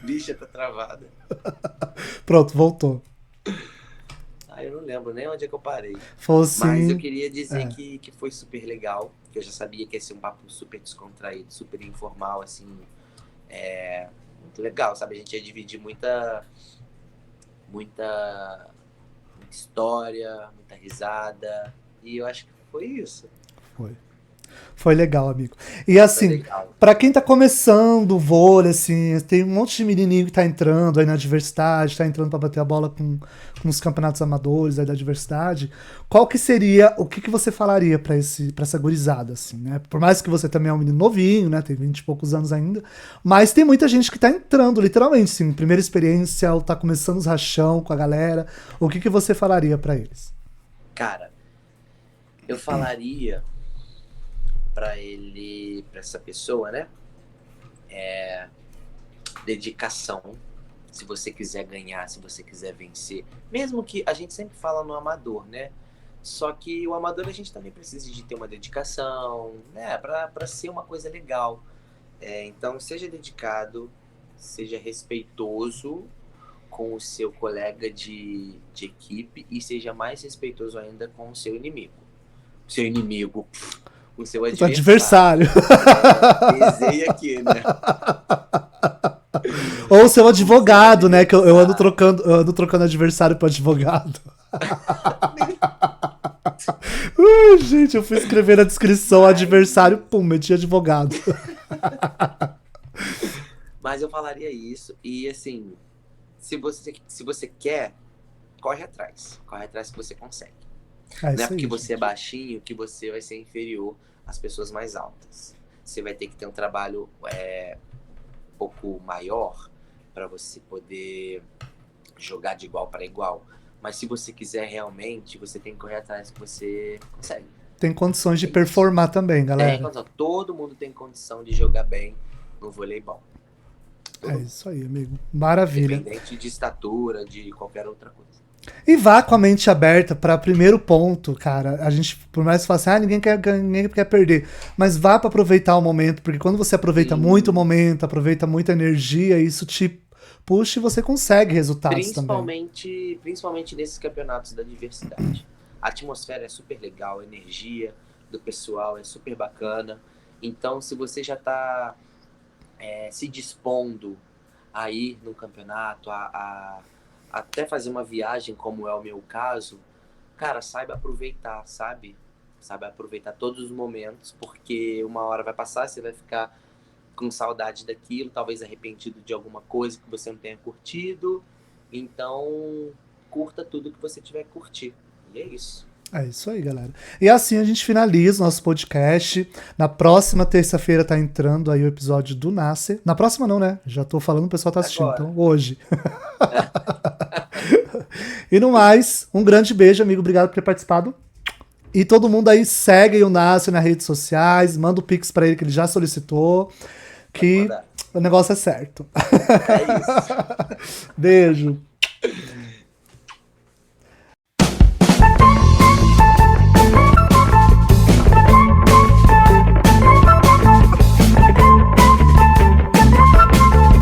Bicha tá travada. Pronto, voltou. Eu não lembro nem onde é que eu parei. Falou Mas eu assim, queria dizer é, que foi super legal, que eu já sabia que ia ser um papo super descontraído, super informal, assim, muito legal, sabe? A gente ia dividir muita, muita história, muita risada, e eu acho que foi isso. foi. Foi legal, amigo. E Foi assim, legal. pra quem tá começando o vôlei, assim, tem um monte de menininho que tá entrando aí na diversidade, tá entrando pra bater a bola com os campeonatos amadores aí da diversidade. Qual que seria, o que que você falaria pra essa gurizada, assim, né? Por mais que você também é um menino novinho, né? Tem 20 e poucos anos ainda, mas tem muita gente que tá entrando, literalmente, assim, primeira experiência, ou tá começando os rachão com a galera. O que que você falaria pra eles? Cara, eu falaria pra essa pessoa, né? Dedicação. Se você quiser ganhar, se você quiser vencer. Mesmo que a gente sempre fala no amador, né? Só que o amador a gente também precisa de ter uma dedicação, né? Pra ser uma coisa legal. Então, seja dedicado, seja respeitoso com o seu colega de equipe e seja mais respeitoso ainda com o seu inimigo. Seu inimigo, o seu O adversário. adversário. Pesei aqui, né? Ou seu O seu advogado, né? Que eu adversário. eu ando trocando adversário pro advogado. Ai, gente, eu fui escrever na descrição adversário, Mas, pum, meti advogado. mas eu falaria isso. E assim, se você quer, corre atrás. Corre atrás que você consegue. É Não é isso porque aí, você é gente. baixinho que você vai ser inferior às pessoas mais altas. Você vai ter que ter um trabalho um pouco maior para você poder jogar de igual para igual. Mas se você quiser realmente, você tem que correr atrás que você consegue. Tem condições de É isso. performar também, Tem galera. condição. Todo mundo tem condição de jogar bem no voleibol. É Todo mundo. isso aí, amigo. Maravilha. Independente de estatura, de qualquer outra coisa. E vá com a mente aberta para primeiro ponto, cara. A gente, por mais que faça, ninguém quer perder. Mas vá para aproveitar o momento, porque quando você aproveita muito o Sim. momento, aproveita muita energia, isso te puxa e você consegue resultados também. Principalmente nesses campeonatos da diversidade. A atmosfera é super legal, a energia do pessoal é super bacana. Então, se você já está se dispondo a ir no campeonato, até fazer uma viagem, como é o meu caso, cara, saiba aproveitar, sabe? Sabe aproveitar todos os momentos, porque uma hora vai passar, você vai ficar com saudade daquilo, talvez arrependido de alguma coisa que você não tenha curtido. Então, curta tudo que você tiver que curtir. E é isso. É isso aí, galera. E assim a gente finaliza o nosso podcast. Na próxima terça-feira tá entrando aí o episódio do Nascer. Na próxima não, né? Já tô falando, o pessoal tá assistindo. Agora. Então, hoje. E no mais, um grande beijo, amigo. Obrigado por ter participado. E todo mundo aí segue o Nascer nas redes sociais. Manda o Pix pra ele que ele já solicitou. Que o negócio é certo. É isso. Beijo.